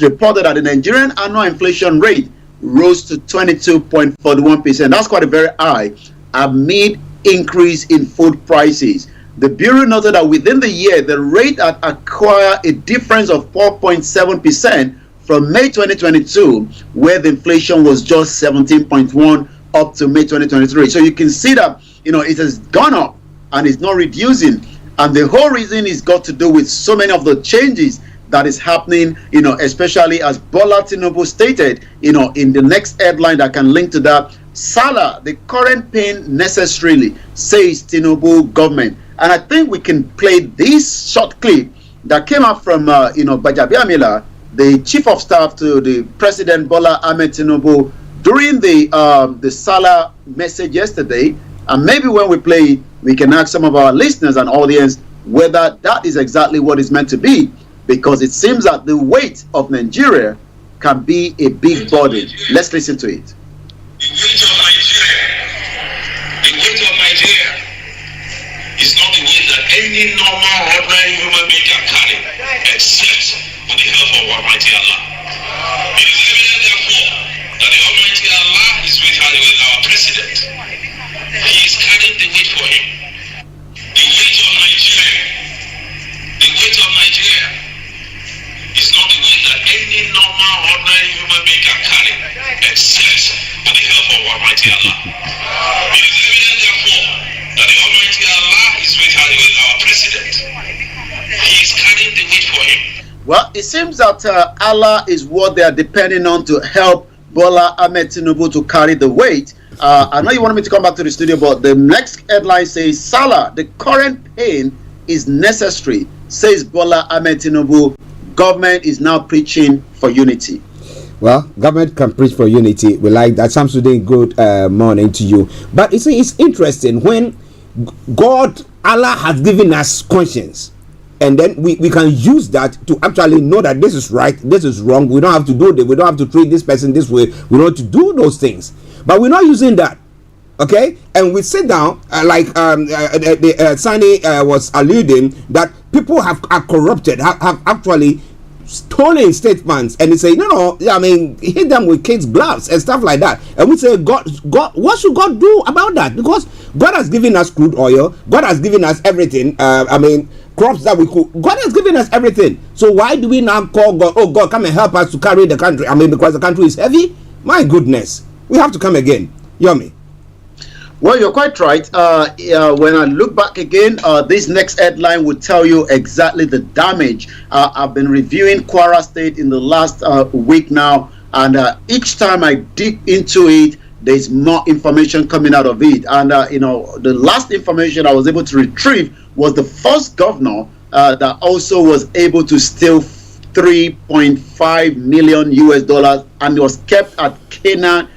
reported that the Nigerian annual inflation rate rose to 22.41%. That's quite a very high amid increase in food prices. The Bureau noted that within the year, the rate had acquired a difference of 4.7% from May 2022, where the inflation was just 17.1 up to May 2023. So you can see that, it has gone up and it's not reducing. And the whole reason is got to do with so many of the changes that is happening, especially as Bola Tinubu stated, in the next headline that can link to that. Salah, the current pain necessarily, says Tinubu government. And I think we can play this short clip that came up from, Gbajabiamila, the chief of staff to the President Bola Ahmed Tinubu during the Salah message yesterday. And maybe when we play it, we can ask some of our listeners and audience whether that is exactly what it's meant to be. because it seems that the weight of Nigeria can be a big burden. Let's listen to it. The weight of Nigeria is not the weight that any normal, ordinary human being can carry, except with the help of Almighty Allah. It is evident, therefore, that the Almighty Allah is with our president. He is carrying the weight for him. The weight of Nigeria is not the weight that any normal, ordinary human being can carry, except with the help of Almighty Allah. It is evident, therefore, that the Almighty Allah is with our president. He is carrying the weight for him. Well, it seems that Allah is what they are depending on to help Bola Ahmed Tinubu to carry the weight. I know you wanted me to come back to the studio, but the next headline says, Salah, the current pain is necessary, says Bola Ahmed Tinubu. Government is now preaching for unity. Well, government can preach for unity. We like that. Samsudin, good morning to you. But it's interesting when Allah has given us conscience, and then we can use that to actually know that this is right, this is wrong. We don't have to do this. We don't have to treat this person this way. We don't have to do those things. But we're not using that. Okay? And we sit down, like Sani was alluding, that people are corrupted, have actually stolen state funds, and they say, no, I mean, hit them with kids' gloves and stuff like that. And we say, God, what should God do about that? Because God has given us crude oil, God has given us everything. Crops that we could. God has given us everything. So why do we now call God? Oh, God, come and help us to carry the country. Because the country is heavy. My goodness, we have to come again. Yomi. Well, you're quite right. When I look back again, this next headline would tell you exactly the damage. I've been reviewing Kwara State in the last week now, and each time I dig into it, there's more information coming out of it. And the last information I was able to retrieve was the first governor that also was able to steal $3.5 million US, and it was kept at Cayman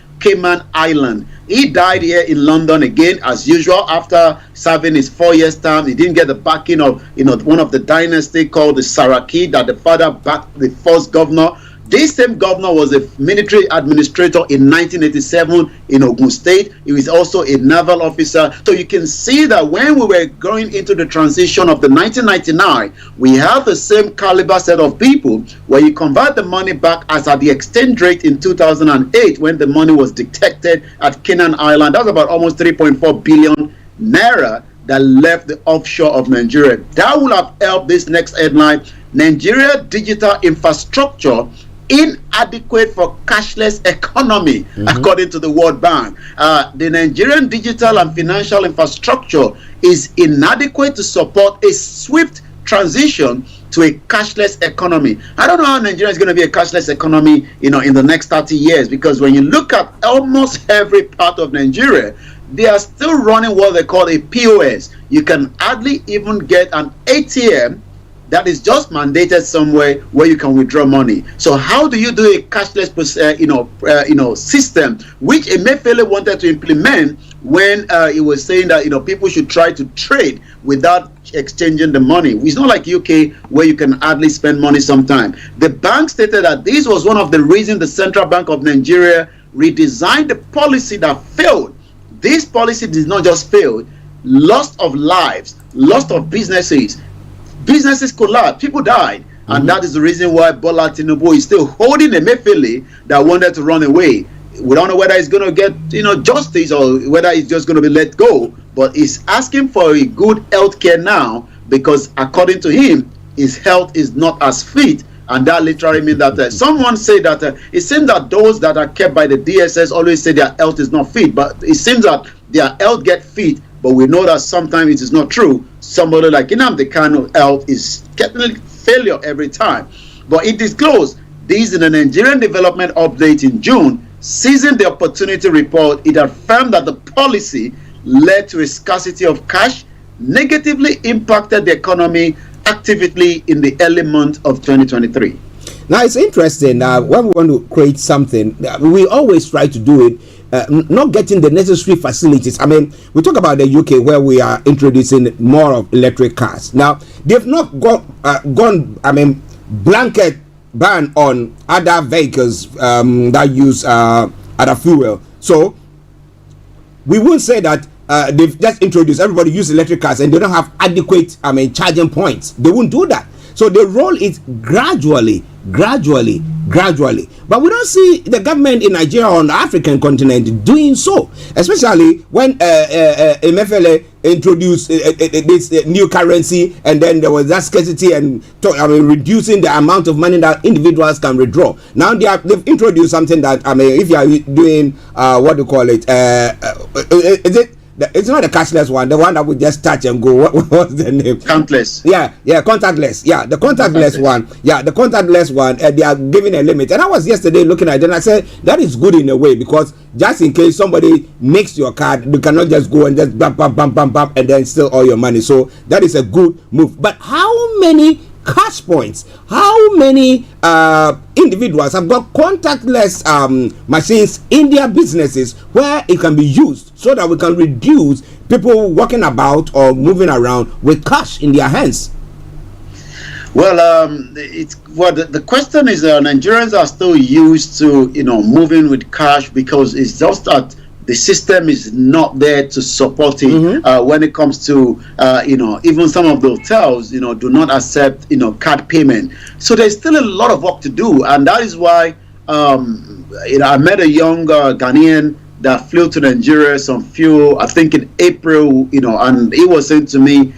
Island. He died here in London again, as usual, after serving his 4 years term. He didn't get the backing of one of the dynasty called the Saraki, that the father backed the first governor. This same governor was a military administrator in 1987 in Ogun State. He was also a naval officer. So you can see that when we were going into the transition of the 1999, we have the same caliber set of people where you convert the money back as at the exchange rate in 2008 when the money was detected at Canaan Island. That's about almost 3.4 billion naira that left the offshore of Nigeria. That will have helped this next headline. Nigeria digital infrastructure inadequate for cashless economy, according to the World Bank. The Nigerian digital and financial infrastructure is inadequate to support a swift transition to a cashless economy. I don't know how Nigeria is going to be a cashless economy, in the next 30 years, because when you look at almost every part of Nigeria, they are still running what they call a POS. You can hardly even get an ATM that is just mandated somewhere where you can withdraw money. So how do you do a cashless, system, which Emefiele wanted to implement when he was saying that people should try to trade without exchanging the money? It's not like UK where you can hardly spend money sometime. The bank stated that this was one of the reasons the Central Bank of Nigeria redesigned the policy that failed. This policy did not just fail, loss of lives, loss of businesses collapsed, people died, and that is the reason why Bola Tinubu is still holding a Emefiele that wanted to run away. We don't know whether he's going to get justice or whether he's just going to be let go, but he's asking for a good health care now, because according to him, his health is not as fit. And that literally means that someone said that it seems that those that are kept by the DSS always say their health is not fit, but it seems that their health get fit, but we know that sometimes it is not true. Somebody like Nnamdi Kanu health is getting failure every time. But it disclosed this in the Nigerian Development Update in June. Seizing the opportunity report, it affirmed that the policy led to a scarcity of cash, negatively impacted the economy actively in the early month of 2023. Now it's interesting, when we want to create something, we always try to do it not getting the necessary facilities. I mean, we talk about the UK where we are introducing more of electric cars. Now, they've not gone blanket ban on other vehicles that use other fuel. So we won't say that they've just introduced everybody use electric cars and they don't have adequate charging points. They won't do that. So they roll it gradually. But we don't see the government in Nigeria or on the African continent doing so, especially when Emefiele introduced this new currency, and then there was that scarcity and reducing the amount of money that individuals can withdraw. Now they've introduced something that if you are doing what do you call it? Is it? It's not the cashless one, the one that we just touch and go. What's the name? Countless. Yeah, contactless. Yeah, the contactless one. Yeah, the contactless one. They are giving a limit. And I was yesterday looking at it and I said that is good in a way, because just in case somebody makes your card, you cannot just go and just bump and then steal all your money. So that is a good move. But how many cash points, how many individuals have got contactless machines in their businesses where it can be used so that we can reduce people walking about or moving around with cash in their hands? Well, the question is Nigerians are still used to moving with cash, because it's just that the system is not there to support it. When it comes to even some of the hotels do not accept card payment. So there's still a lot of work to do, and that is why I met a young Ghanaian that flew to Nigeria some few, I think in April, and he was saying to me,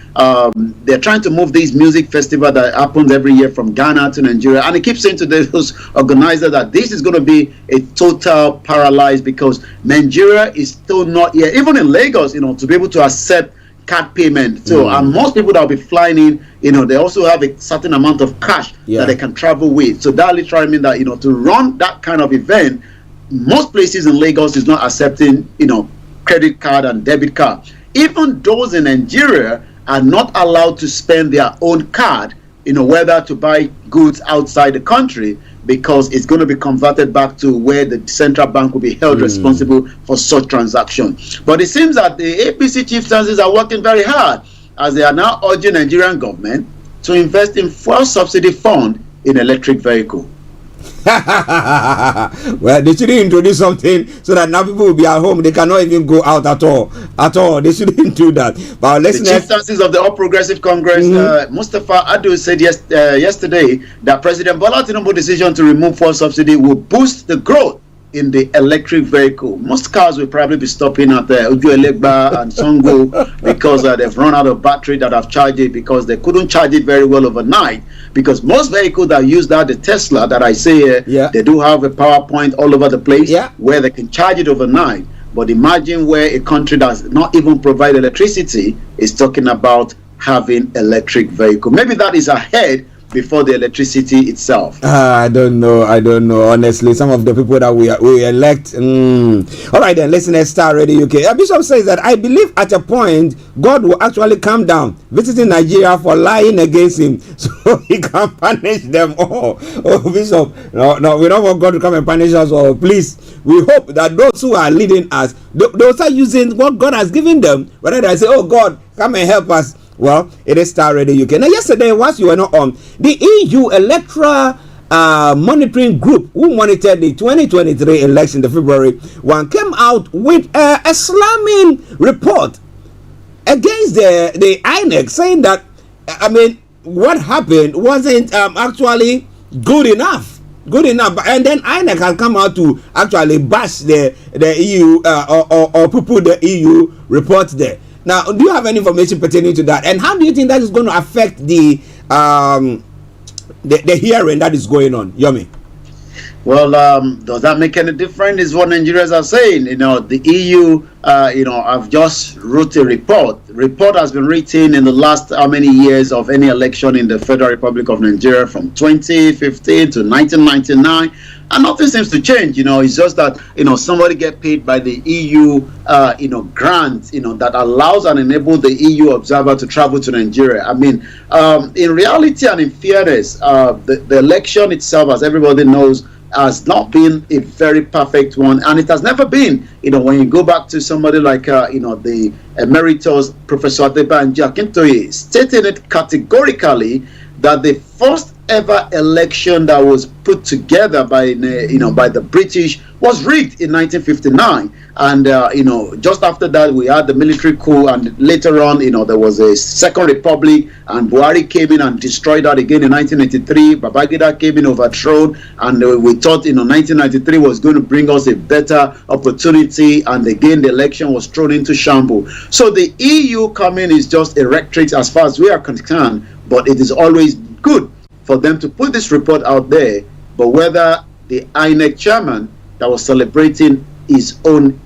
they're trying to move these music festival that happens every year from Ghana to Nigeria, and he keeps saying to those organizers that this is going to be a total paralyzed, because Nigeria is still not yet, even in Lagos, to be able to accept card payment. So and most people that will be flying in, they also have a certain amount of cash that they can travel with. So that literally means that to run that kind of event, most places in Lagos is not accepting credit card and debit card. Even those in Nigeria are not allowed to spend their own card, whether to buy goods outside the country, because it's going to be converted back to where the central bank will be held responsible for such transactions. But it seems that the APC chieftains are working very hard, as they are now urging Nigerian government to invest in fuel subsidy fund in electric vehicle. Well, they shouldn't introduce something so that now people will be at home. They cannot even go out at all. They shouldn't do that. But the chieftains of the All Progressive Congress, Mustafa Adu, said yesterday that President Bola Tinubu's decision to remove fuel subsidy will boost the growth in the electric vehicle. Most cars will probably be stopping at Uju-Elegba and Songo because they've run out of battery that have charged it, because they couldn't charge it very well overnight. Because most vehicles that use that, the Tesla that I say here, they do have a power point all over the place where they can charge it overnight. But imagine where a country does not even provide electricity is talking about having electric vehicle. Maybe that is ahead before the electricity itself. I don't know. Honestly, some of the people that we elect. All right, then, listen to Starr Radio UK. Bishop says that I believe at a point God will actually come down, visiting Nigeria for lying against him, so he can punish them all. Oh, Bishop, no, we don't want God to come and punish us all. Please, we hope that those who are leading us, they'll start using what God has given them, rather than say, "Oh God, come and help us." Well, it is Starr Radio UK. Now, yesterday, whilst you were not on, the EU Electoral Monitoring Group, who monitored the 2023 election, the February one, came out with a slamming report against the INEC, saying that, what happened wasn't actually good enough. And then INEC has come out to actually bash the EU or poo-poo the EU report there. Now, do you have any information pertaining to that? And how do you think that is going to affect the hearing that is going on, Yomi? Well, does that make any difference? Is what Nigerians are saying. The EU, have just wrote a report. Report has been written in the last how many years of any election in the Federal Republic of Nigeria, from 2015 to 1999. And nothing seems to change. It's just that, somebody get paid by the EU, grant, that allows and enables the EU observer to travel to Nigeria. In reality and in fairness, the election itself, as everybody knows, has not been a very perfect one, and it has never been. When you go back to somebody like the emeritus Professor Adebanji Akintoye, stating it categorically that the first ever election that was put together by by the British was rigged in 1959, and just after that we had the military coup, and later on there was a second republic, and Buhari came in and destroyed that again in 1983. Babangida came in, overthrown, and we thought 1993 was going to bring us a better opportunity, and again the election was thrown into shambles. So the EU coming is just a rhetoric as far as we are concerned, but it is always good for them to put this report out there. But whether the INEC chairman that was celebrating his own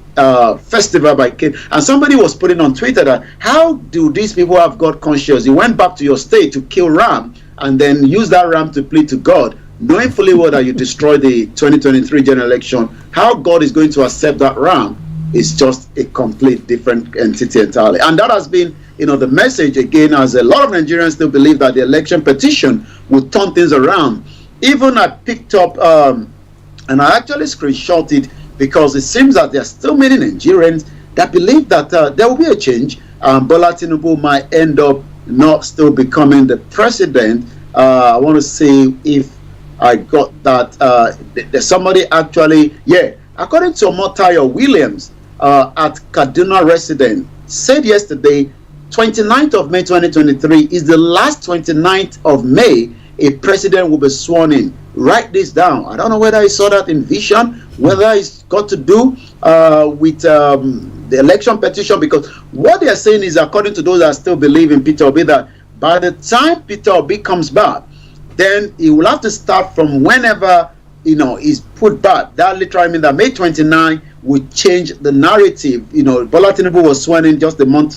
festival by King, and somebody was putting on Twitter that how do these people have God conscious? You went back to your state to kill ram and then use that ram to plead to God, knowing fully well that you destroyed the 2023 general election. How God is going to accept that ram is just a complete different entity entirely. And that has been the message again, as a lot of Nigerians still believe that the election petition would turn things around. Even I picked up and I actually screenshot it, because it seems that there are still many Nigerians that believe that there will be a change. Bola Tinubu might end up not still becoming the president. I want to see if I got that. There's somebody actually, according to Omotayo Williams at Kaduna resident, said yesterday, 29th of May 2023 is the last 29th of May a president will be sworn in. Write this down. I don't know whether he saw that in vision, whether it's got to do with the election petition, because what they're saying is, according to those that still believe in Peter Obi, that by the time Peter Obi comes back, then he will have to start from whenever he's put back. That literally means that May 29 will change the narrative. Bola Tinubu was sworn in just a month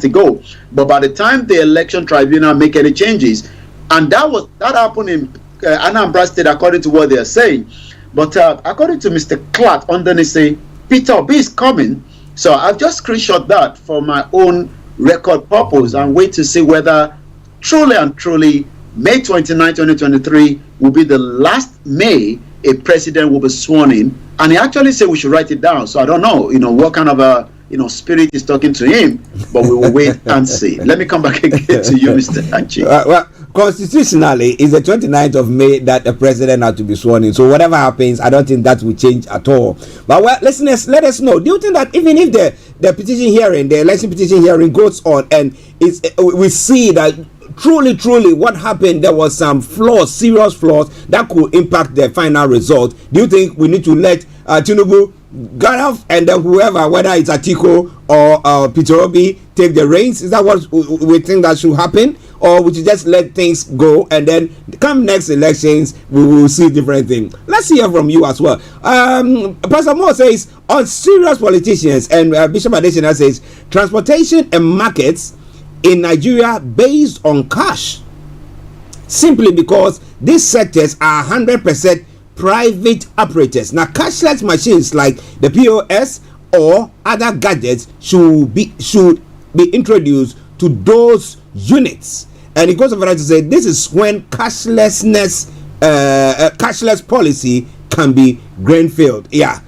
ago, but by the time the election tribunal make any changes, and that happened in Anambra State, according to what they are saying. But according to Mr. Clark underneath, say Peter Obi is coming. So I've just screenshot that for my own record purpose, and wait to see whether truly and truly May 29, 2023 will be the last May a president will be sworn in. And he actually said we should write it down. So I don't know, what kind of a spirit is talking to him, but we will wait and see. Let me come back again to you, Mr. Archie. Well, constitutionally, it's the 29th of May that the president had to be sworn in. So whatever happens, I don't think that will change at all. But listeners, let us know. Do you think that even if the petition hearing, the election petition hearing goes on, and we see that truly what happened, there was some flaws, serious flaws that could impact the final result, do you think we need to let Tinubu get off, and then whoever, whether it's Atiku or Peter Obi, take the reins? Is that what we think that should happen? Or would you just let things go, and then come next elections we will see different things? Let's hear from you as well. Pastor Moore says on serious politicians, and Bishop Adesina says transportation and markets in Nigeria based on cash, simply because these sectors are 100% private operators. Now, cashless machines like the POS or other gadgets should be introduced to those units. And it goes on to say this is when cashless policy can be greenfield. Yeah,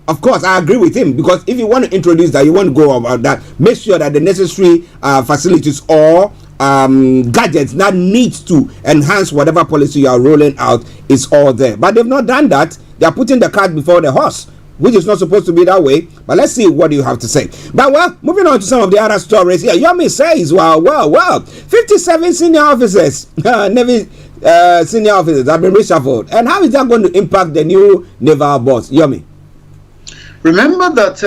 of course, I agree with him, because if you want to introduce that, you want to go about that, make sure that the necessary facilities or gadgets that needs to enhance whatever policy you are rolling out is all there. But they've not done that. They are putting the cart before the horse, which is not supposed to be that way. But let's see what you have to say. But moving on to some of the other stories here. Yomi says, wow, 57 senior officers, Navy senior officers have been reshuffled. And how is that going to impact the new naval boss? Yomi. Remember that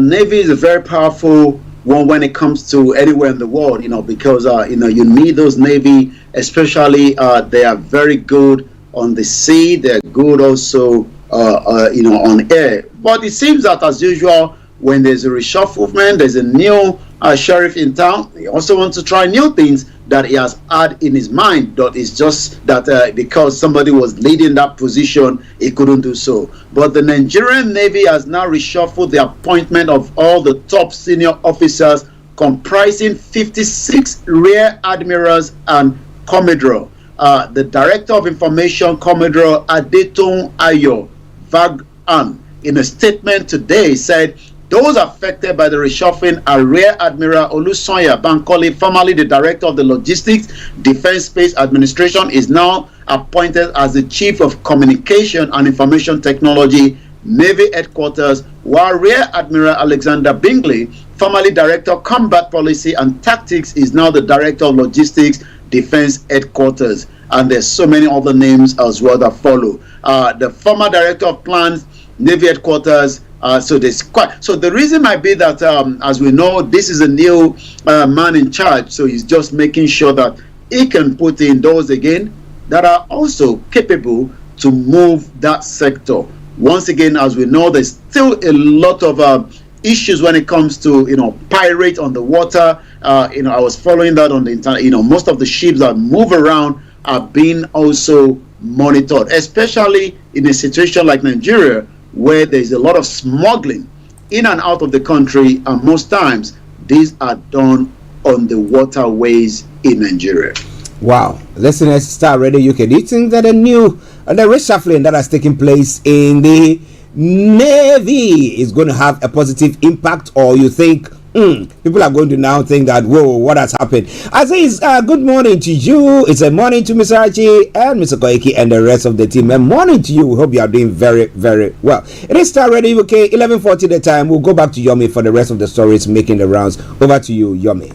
Navy is a very powerful one when it comes to anywhere in the world, because you need those Navy, especially they are very good on the sea, they're good also on air. But it seems that, as usual, when there's a reshufflement, there's a new sheriff in town, he also wants to try new things that he has had in his mind. That is just that because somebody was leading that position, he couldn't do so. But the Nigerian Navy has now reshuffled the appointment of all the top senior officers, comprising 56 rear admirals and commodore. The Director of Information, Commodore Adetun Ayo Vagan, in a statement today said Those affected by the reshuffling are Rear Admiral Olusoya Bankole, formerly the Director of the Logistics Defense Space Administration, is now appointed as the Chief of Communication and Information Technology, Navy Headquarters, while Rear Admiral Alexander Bingley, formerly Director of Combat Policy and Tactics, is now the Director of Logistics Defense Headquarters. And there's so many other names as well that follow. The former Director of Plans, Navy Headquarters. So there's quite. So the reason might be that, as we know, this is a new man in charge. So he's just making sure that he can put in those again that are also capable to move that sector. Once again, as we know, there's still a lot of issues when it comes to, pirate on the water. I was following that on the internet. Most of the ships that move around are being also monitored, especially in a situation like Nigeria, where there's a lot of smuggling in and out of the country, and most times these are done on the waterways in Nigeria. Wow. Listeners, Star Radio UK, do you think that the reshuffling that has taken place in the Navy is going to have a positive impact, or you think people are going to now think that, whoa, what has happened? I say it's good morning to you. It's a morning to Mr. Archie and Mr. Koiki and the rest of the team. And morning to you. We hope you are doing very, very well. It is Star Radio UK, 11:40 the time. We'll go back to Yomi for the rest of the stories making the rounds. Over to you, Yomi.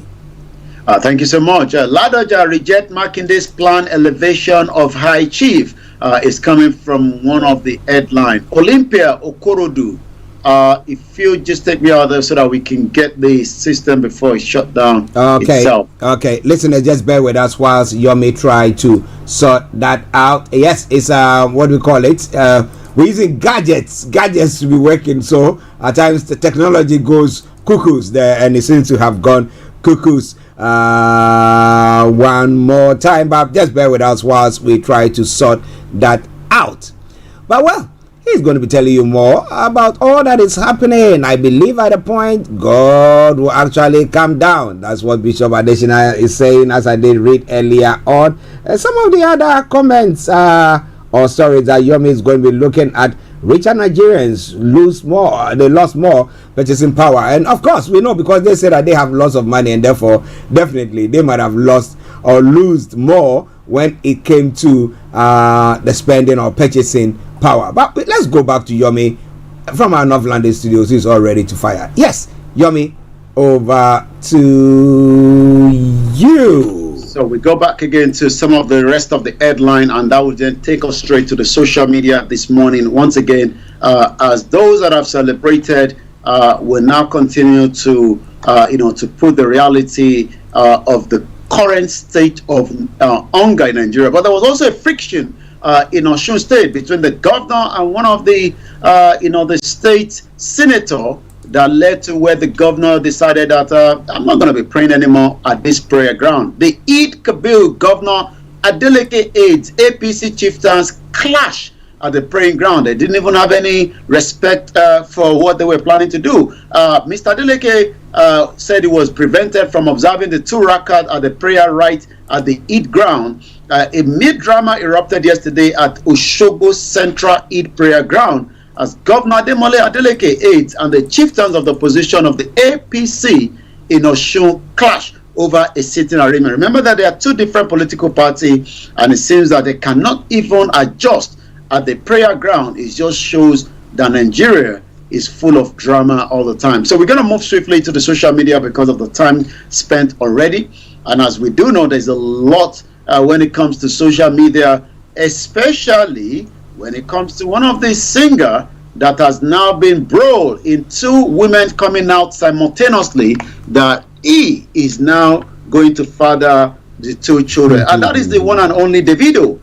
Thank you so much. Ladoja reject Makinde's plan elevation of High Chief is coming from one of the headlines. Olympia Okorodu. If you just take me out there so that we can get the system before it shut down itself. Okay, listeners, just bear with us whilst Yomi try to sort that out. Yes, it's what do we call it? We're using gadgets to be working, so at times the technology goes cuckoos there, and it seems to have gone cuckoos one more time, but just bear with us whilst we try to sort that out. But well, he's going to be telling you more about all that is happening. I believe at a point God will actually come down. That's what Bishop Adeshina is saying, as I did read earlier on. Some of the other comments or stories that Yomi is going to be looking at. Richer Nigerians lose more. They lost more purchasing power, and of course we know, because they say that they have lots of money, and therefore definitely they might have lost or lose more when it came to the spending or purchasing power. But let's go back to Yomi from our North London studios. He's all ready to fire. Yes, Yomi, over to you. So we go back again to some of the rest of the headline, and that will then take us straight to the social media this morning. Once again, as those that have celebrated will now continue to to put the reality of the current state of hunger in Nigeria. But there was also a friction in Osun State between the governor and one of the the state senator, that led to where the governor decided that I'm not going to be praying anymore at this prayer ground. The Eid Kabul Governor Adeleke aides, APC chieftains clash at the praying ground. They didn't even have any respect for what they were planning to do. Mr. Adeleke said he was prevented from observing the 2 rakat at the prayer rite at the Eid ground. A mid-drama erupted yesterday at Osogbo Central Eid prayer ground, as Governor Ademole Adeleke aides and the chieftains of the opposition of the APC in Osun clash over a sitting arrangement. Remember that there are 2 different political parties, and it seems that they cannot even adjust at the prayer ground. It just shows that Nigeria is full of drama all the time. So we're going to move swiftly to the social media because of the time spent already. And as we do know, there's a lot when it comes to social media, especially when it comes to one of the singer that has now been brought in 2 women coming out simultaneously that he is now going to father the 2 children, and that is the one and only Davido.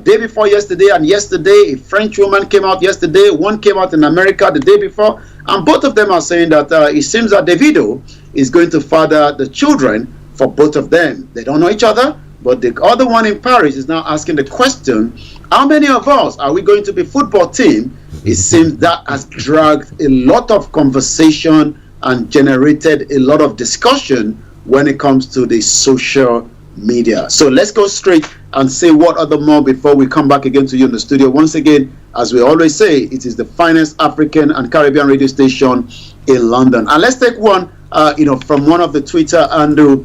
Day before yesterday and yesterday, a French woman came out yesterday, one came out in America the day before, and both of them are saying that it seems that Davido is going to father the children for both of them. They don't know each other, but the other one in Paris is now asking the question, how many of us are we going to be football team? It seems that has dragged a lot of conversation and generated a lot of discussion when it comes to the social media. So let's go straight and say what other more before we come back again to you in the studio. Once again, as we always say, it is the finest African and Caribbean radio station in London. And let's take one, from one of the Twitter handle,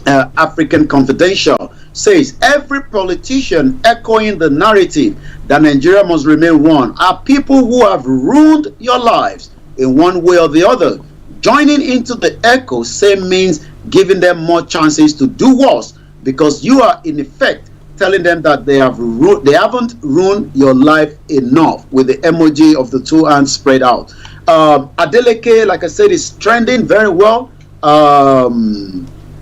African Confidential says, every politician echoing the narrative that Nigeria must remain one are people who have ruined your lives in one way or the other. Joining into the echo same means giving them more chances to do worse, because you are in effect telling them that they haven't ruined your life enough, with the emoji of the two hands spread out. Adeleke, like I said, is trending very well.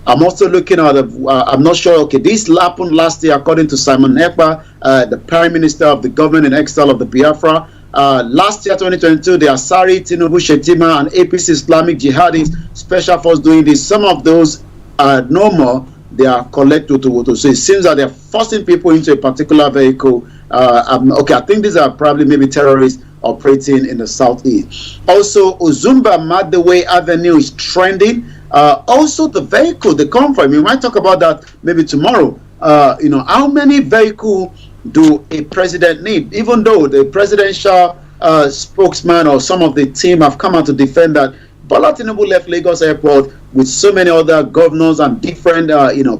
I'm also looking at I'm not sure. Okay, this happened last year, according to Simon Ekpa, the Prime Minister of the government in exile of the Biafra. Last year, 2022, the Asari, Tinubu, Shetima, and APC Islamic Jihadis Special Force doing this. Some of those are no more. They are collected to. So it seems that they're forcing people into a particular vehicle. Okay, I think these are probably maybe terrorists operating in the southeast. Also, Uzumba Madeway Avenue is trending. Also, the vehicle, the convoy, we might talk about that maybe tomorrow. How many vehicles do a president need? Even though the presidential spokesman or some of the team have come out to defend that Bola Tinubu left Lagos Airport with so many other governors and different,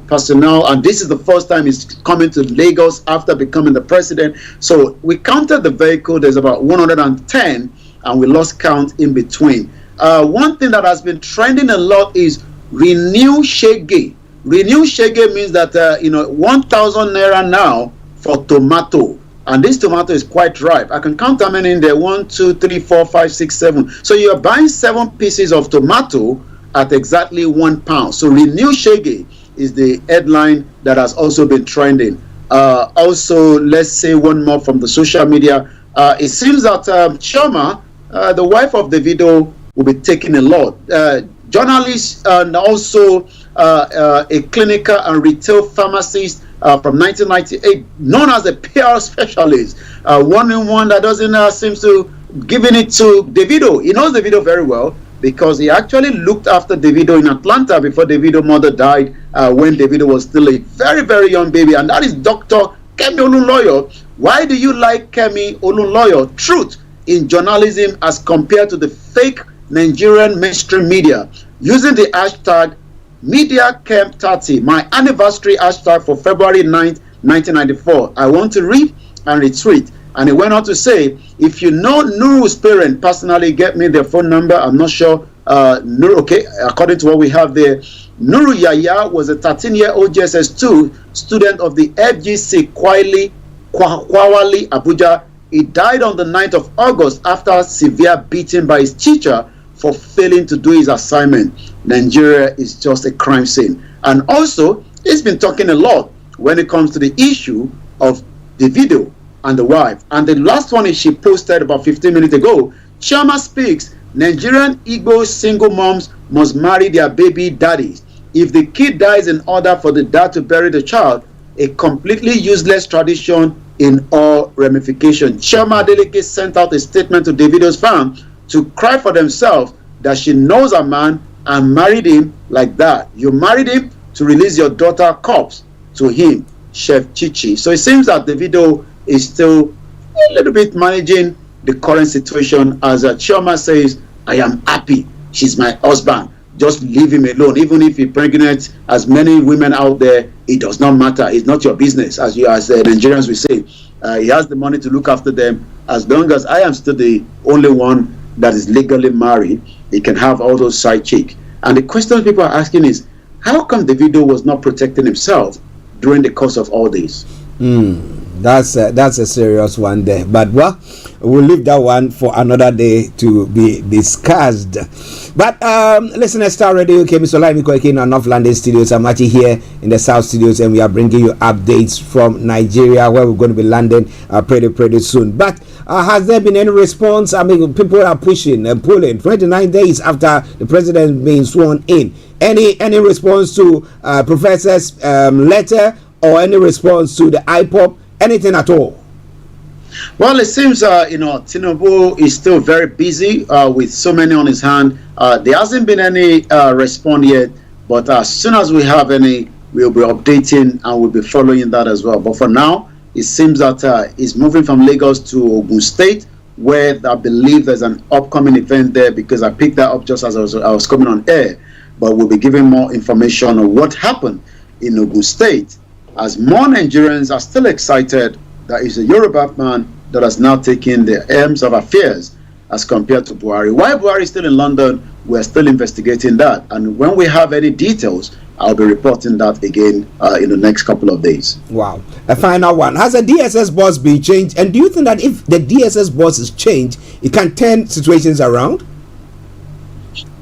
personnel, and this is the first time he's coming to Lagos after becoming the president. So we counted the vehicle. There's about 110, and we lost count in between. One thing that has been trending a lot is Renew Shege. Renew Shege means that 1,000 naira now for tomato, and this tomato is quite ripe. I can count how many in there: 1, 2, 3, 4, 5, 6, 7. So you're buying 7 pieces of tomato at exactly £1. So Renew Shege is the headline that has also been trending. Also, let's say one more from the social media. It seems that Choma, the wife of Davido, will be taking a lot. Journalist and also a clinical and retail pharmacist from 1998, known as a PR specialist, one that doesn't seem to giving it to Davido. He knows Davido very well because he actually looked after Davido in Atlanta before Davido's mother died, when Davido was still a very, very young baby, and that is Dr. Kemi Olunloyo. Why do you like Kemi Olunloyo? Truth in journalism as compared to the fake Nigerian mainstream media, using the hashtag MediaCamp30, my anniversary hashtag for February 9th, 1994. I want to read and retweet. And he went on to say, if you know Nuru's parent personally, get me their phone number. I'm not sure. Okay, according to what we have there, Nuru Yaya was a 13-year-old JSS2 student of the FGC Kwawali, Abuja. He died on the 9th of August after severe beating by his teacher for failing to do his assignment. Nigeria is just a crime scene. And also, he's been talking a lot when it comes to the issue of Davido and the wife. And the last one is she posted about 15 minutes ago. Chama speaks, Nigerian Igbo single moms must marry their baby daddies. If the kid dies in order for the dad to bury the child, a completely useless tradition in all ramifications. Chama Adeleke sent out a statement to Davido's fam to cry for themselves that she knows a man and married him like that. You married him to release your daughter corpse to him, Chef Chichi. So it seems that Davido is still a little bit managing the current situation. As Chioma says, I am happy. She's my husband. Just leave him alone. Even if he impregnates as many women out there, it does not matter. It's not your business, as Nigerians will say. He has the money to look after them. As long as I am still the only one that is legally married, he can have all those side chicks. And the question people are asking is, how come Davido was not protecting himself during the course of all this? That's a serious one there. But well, we'll leave that one for another day to be discussed. But listen, Starr Radio UK, Mr. Olayomi Koike in our North London studios. I'm actually here in the South studios, and we are bringing you updates from Nigeria, where we're going to be landing pretty soon. But has there been any response? I mean, people are pushing and pulling 29 days after the president being sworn in. Any response to Professor's letter, or any response to the IPOP? Anything at all? Well, it seems Tinubu is still very busy with so many on his hand. There hasn't been any response yet, but as soon as we have any we'll be updating and we'll be following that as well. But for now, it seems that it's moving from Lagos to Ogun State, where I believe there's an upcoming event there, because I picked that up just as I was coming on air. But we'll be giving more information on what happened in Ogun State, as more Nigerians are still excited that it's a Yoruba man that has now taken the arms of affairs as compared to Buhari. Why Buhari is still in London, we're still investigating that. And when we have any details, I'll be reporting that again in the next couple of days. Wow. A final one. Has the DSS boss been changed? And do you think that if the DSS boss is changed, it can turn situations around?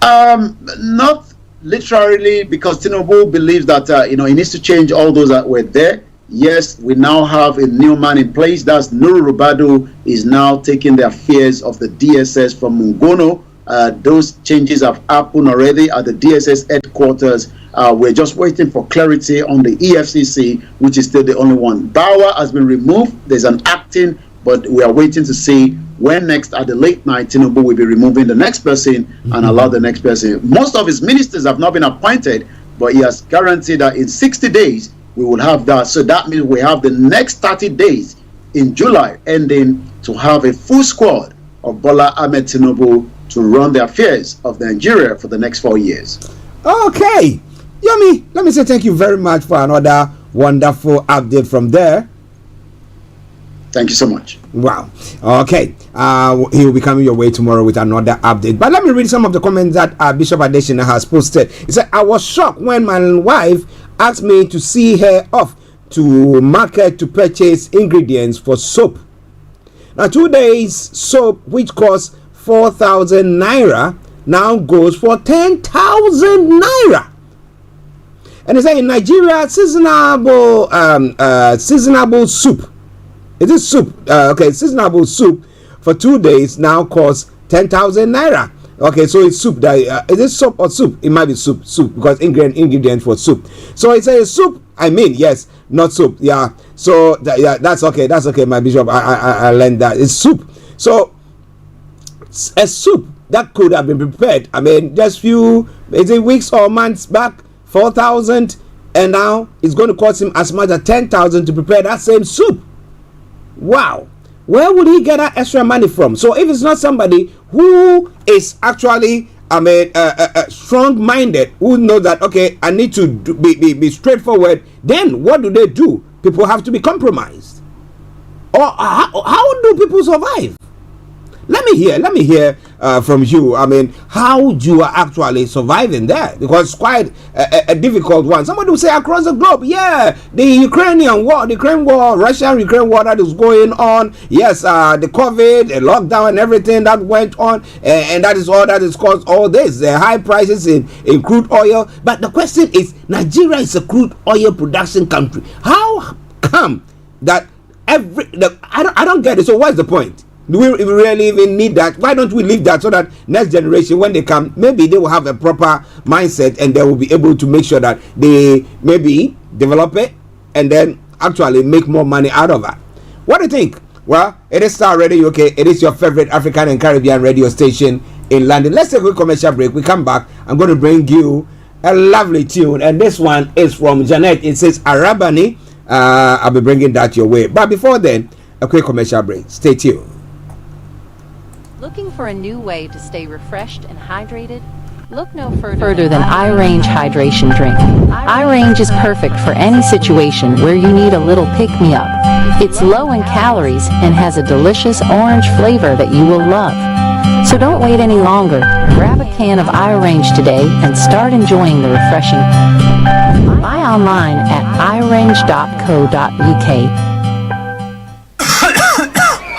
Not literally, because Tinubu believes that he needs to change all those that were there. Yes, we now have a new man in place. That's Nuru Rubadu is now taking the affairs of the DSS from Mungono. Those changes have happened already at the DSS headquarters. We're just waiting for clarity on the EFCC, which is still the only one. Bauer has been removed. There's an acting, but we are waiting to see when next at the late night Tinubu will be removing the next person and allow the next person. Most of his ministers have not been appointed, but he has guaranteed that in 60 days we will have that. So that means we have the next 30 days in July ending to have a full squad of Bola Ahmed Tinubu to run the affairs of Nigeria for the next 4 years. Okay. Yomi, let me say thank you very much for another wonderful update from there. Thank you so much. Wow. Okay. He will be coming your way tomorrow with another update. But let me read some of the comments that Bishop Adesina has posted. He said, I was shocked when my wife asked me to see her off to market to purchase ingredients for soap. Now 2 days soap, which costs 4,000 naira, now goes for 10,000 naira. And they say in Nigeria, seasonable soup. It is soup. Seasonable soup for 2 days now costs 10,000 naira. Okay, so it's soup. Is it soap or soup? It might be soup, because ingredient for soup. So it's a soup. Yes, not soup. Yeah. So that's okay. That's okay, my bishop. I learned that it's soup. So a soup that could have been prepared. Just few weeks or months back, 4,000, and now it's going to cost him as much as 10,000 to prepare that same soup. Wow. Where would he get that extra money from? So if it's not somebody who is actually strong-minded, who knows that, okay, I need to be straightforward, then what do? People have to be compromised. Or how do people survive? Let me hear from you. How you are actually surviving there, because it's quite a difficult one. Somebody will say across the globe, the Ukraine war, Russia-Ukraine war that is going on. Yes, the COVID, the lockdown, and everything that went on, and that is all that has caused all this. The high prices in crude oil. But the question is, Nigeria is a crude oil production country. How come that I don't get it. So what's the point? Do we really even need that? Why don't we leave that so that next generation, when they come, maybe they will have a proper mindset and they will be able to make sure that they maybe develop it and then actually make more money out of it. What do you think? Well, it is Starr Radio UK. It is your favorite African and Caribbean radio station in London. Let's take a quick commercial break. We come back. I'm going to bring you a lovely tune, and this one is from Janet. It says Arabani. I'll be bringing that your way. But before then, a quick commercial break. Stay tuned. Looking for a new way to stay refreshed and hydrated? Look no further than iRange Hydration Drink. iRange is perfect for any situation where you need a little pick-me-up. It's low in calories and has a delicious orange flavor that you will love. So don't wait any longer. Grab a can of iRange today and start enjoying the refreshing. Buy online at irange.co.uk.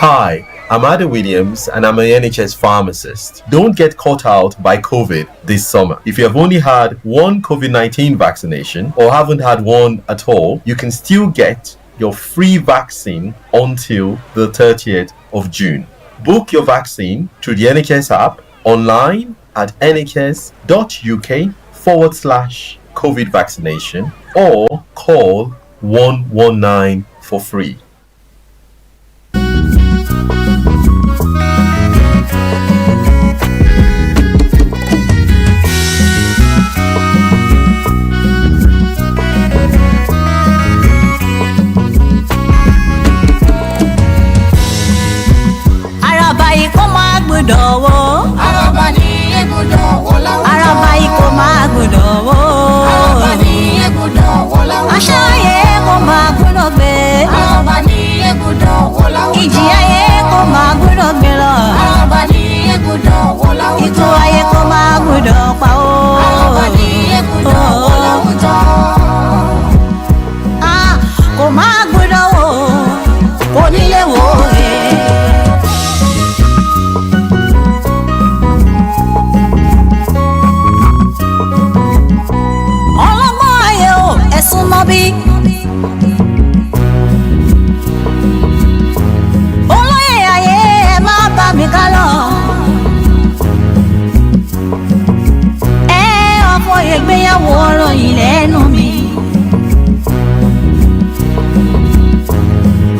Hi, I'm Ada Williams and I'm an NHS pharmacist. Don't get caught out by COVID this summer. If you have only had one COVID-19 vaccination or haven't had one at all, you can still get your free vaccine until the 30th of June. Book your vaccine through the NHS app, online at nhs.uk/COVID vaccination, or call 119 for free. gbùdọ̀wọ́. Àràbà ní egbùdọ̀wọ́ láwùjọ. Àràbà ikọ̀ máa gbùdọ̀wọ́. Àràbà ní egbùdọ̀wọ́ láwùjọ. Àṣà ayé kò máa gbúdọ̀ gbé. Àràbà ní egbùdọ̀wọ́ láwùjọ. Ìjì ayé kò máa gbúdọ̀ gbé lọ. Àràbà ní egbùdọ̀wọ́ láwùjọ. Ikú ayé kò máa gbúdọ̀ pa ó. Àràbà ní egbùdọ̀wọ́ láwùjọ. Kò máa gbúdọ̀ wò kò nílé wò é. Ọlọ́gbọ́n ayé o ẹ̀sùn mọ́ bí. Olóyè ayé ẹ má bá mi ká lọ. Ọkọ̀ ìgbéyàwó ọ̀rọ̀ yìí lẹ́nu mi.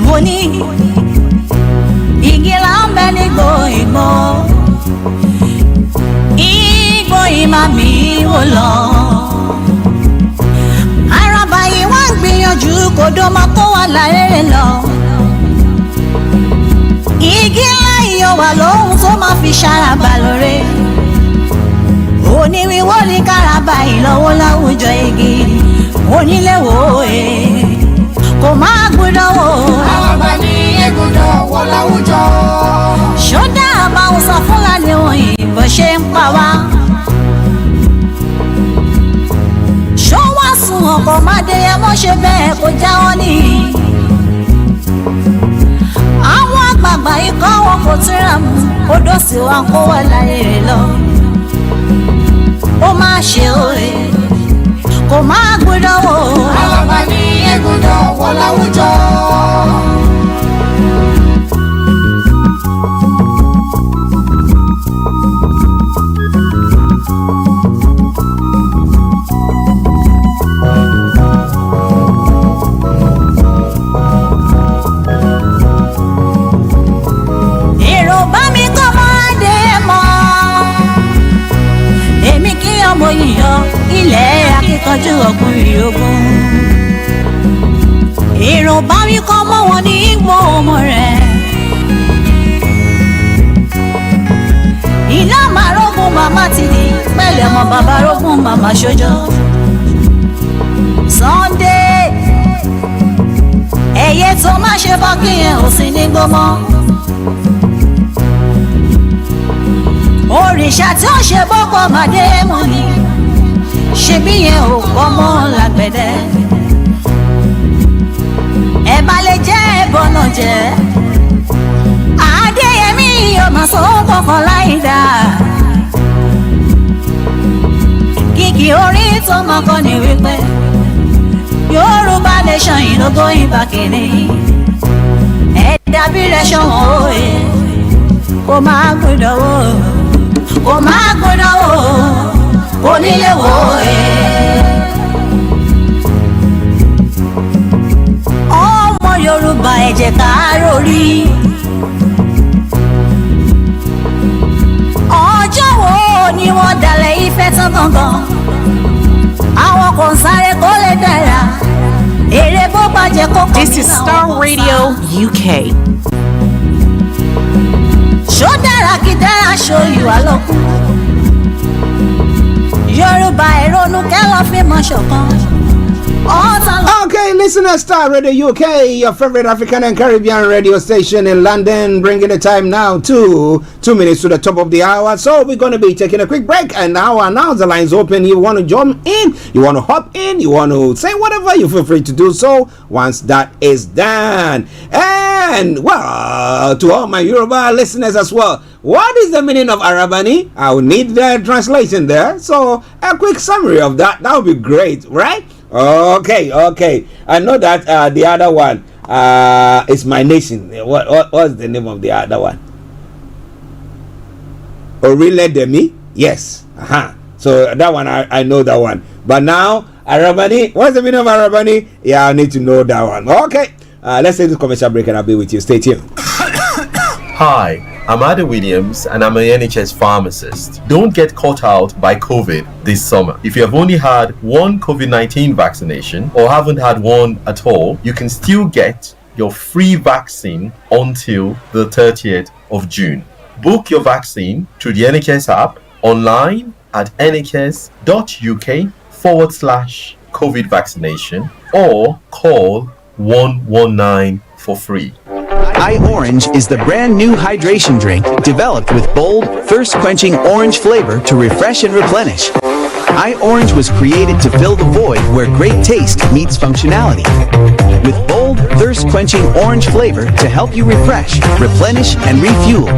Mo ní igi là ń bẹ nígbò ìgbò. Ìgbò ìmà mi wò lọ. Àràbà yìí wá ń gbìyànjú kò dọ́mọ kó wà lárẹ́rẹ́ lọ. Igi ńlá iyọ̀ wà lóhun tó máa fi ṣàràbà lóore. Oníwíwó ní káràbà ìlọ́wọ́ láwùjọ igi. Onílé wò é kò máa gbúdọ̀ wò. Àràbà ní egbùdọ̀ wọ láwùjọ. Ṣọ́dá àbáwọn sọ Fúlàní wọ̀nyí bó ṣe ń pa wá. Ṣó wá sùn ọkọ̀ Mádéyẹ mọ́ ṣe bẹ́ẹ̀ kó jáwọ́ ní. Àwọn àgbààgbà ikọ̀ wọn kò tíra mú odò sí wa kó wà láyé rẹ̀ lọ. Ó máa ṣe òye kò máa gbúdọ̀ wò. Àràbà ní egbùdọ̀ wọ láwùjọ. Èrò bá mi kọ́ máa dé mọ́. Èmi kí ọmọ yìnyọ ilẹ̀ akíkanjú ọkùnrin ogun. Èrò bá mi kọ́ mọ́ wọn ní ìgbò ọmọ rẹ̀. Iná máa rógún màmá ti di pẹ̀lẹ́ ọmọ bàbá rógún màmá ṣojo. Sunday ẹ̀yẹ tó má ṣe bọ́ kí yẹn ò sí ní gbọ́mọ́. Òrìṣà tí ó ṣe bọ́kọ̀ màdé mọ́ ni ṣebí yẹn ò kọ́ mọ́ lágbẹ̀dẹ. Ẹ bá lè jẹ́ ẹ̀bọ̀nà jẹ́. Adéyẹmí yóò máa sọ kọ̀ọ̀kan láì dáa. Kìkì orí tó máa kọ́ ni wípé Yorùbá nation ìlógó ìbá kìíní. Ẹ̀dá bí rẹ̀ ṣọ̀wọ́n òye kò máa gbọ́dọ̀ wò. Kò máa gbọ́dọ̀ wò. Onílé wò é. Ọmọ Yorùbá ẹ jẹ́ ká rórí. Ọjọ́ wo ni wọ́n dalẹ̀ Ifẹ̀ tán gangan? Àwọn kò ń sáré kó lè dára. Èrè bó bàjẹ́ kó kọ́. This is Starr Radio UK. Ṣó dára kí dára ṣó ìwà lọ́kùn. Yorùbá ìrònú kẹ́lọ́ fi mọ̀ ṣọ̀kan. Okay, listener, Starr Radio UK, your favorite African and Caribbean radio station in London, bringing the time now to 2 minutes to the top of the hour. So we're going to be taking a quick break, and now the lines open. You want to jump in, you want to hop in, you want to say whatever, you feel free to do so once that is done. And well, to all my Yoruba listeners as well, what is the meaning of Arabani? I will need the translation there. So a quick summary of that would be great, right? Okay. I know that the other one is My Nation. What's the name of the other one? Orile Demi? Yes. So that one, I know that one. But now, Arabani, what's the meaning of Arabani? Yeah, I need to know that one. Okay. Let's take this commercial break and I'll be with you. Stay tuned. Hi, I'm Ada Williams and I'm an NHS pharmacist. Don't get caught out by COVID this summer. If you have only had one COVID-19 vaccination or haven't had one at all, you can still get your free vaccine until the 30th of June. Book your vaccine through the NHS app, online at nhs.uk/COVID vaccination, or call 119 for free. iOrange is the brand new hydration drink developed with bold, thirst-quenching orange flavor to refresh and replenish. iOrange was created to fill the void where great taste meets functionality. With bold, thirst-quenching orange flavor to help you refresh, replenish, and refuel.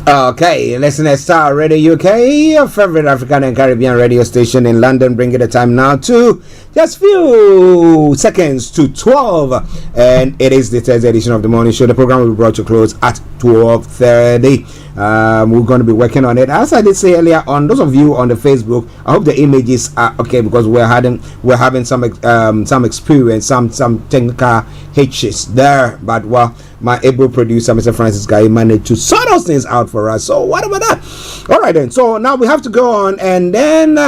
Okay, listen to Starr Radio UK, your favorite African and Caribbean radio station in London, bringing the time now to just few seconds to 12, and it is the Thursday edition of the morning show. The program will be brought to close at 12:30. We're going to be working on it. As I did say earlier on, those of you on the Facebook, I hope the images are okay, because we're having some experience, some technical hitches there, but well, my able producer, Mr. Francis Guy, managed to sort those things out for us. So what about that? All right then. So now we have to go on, and then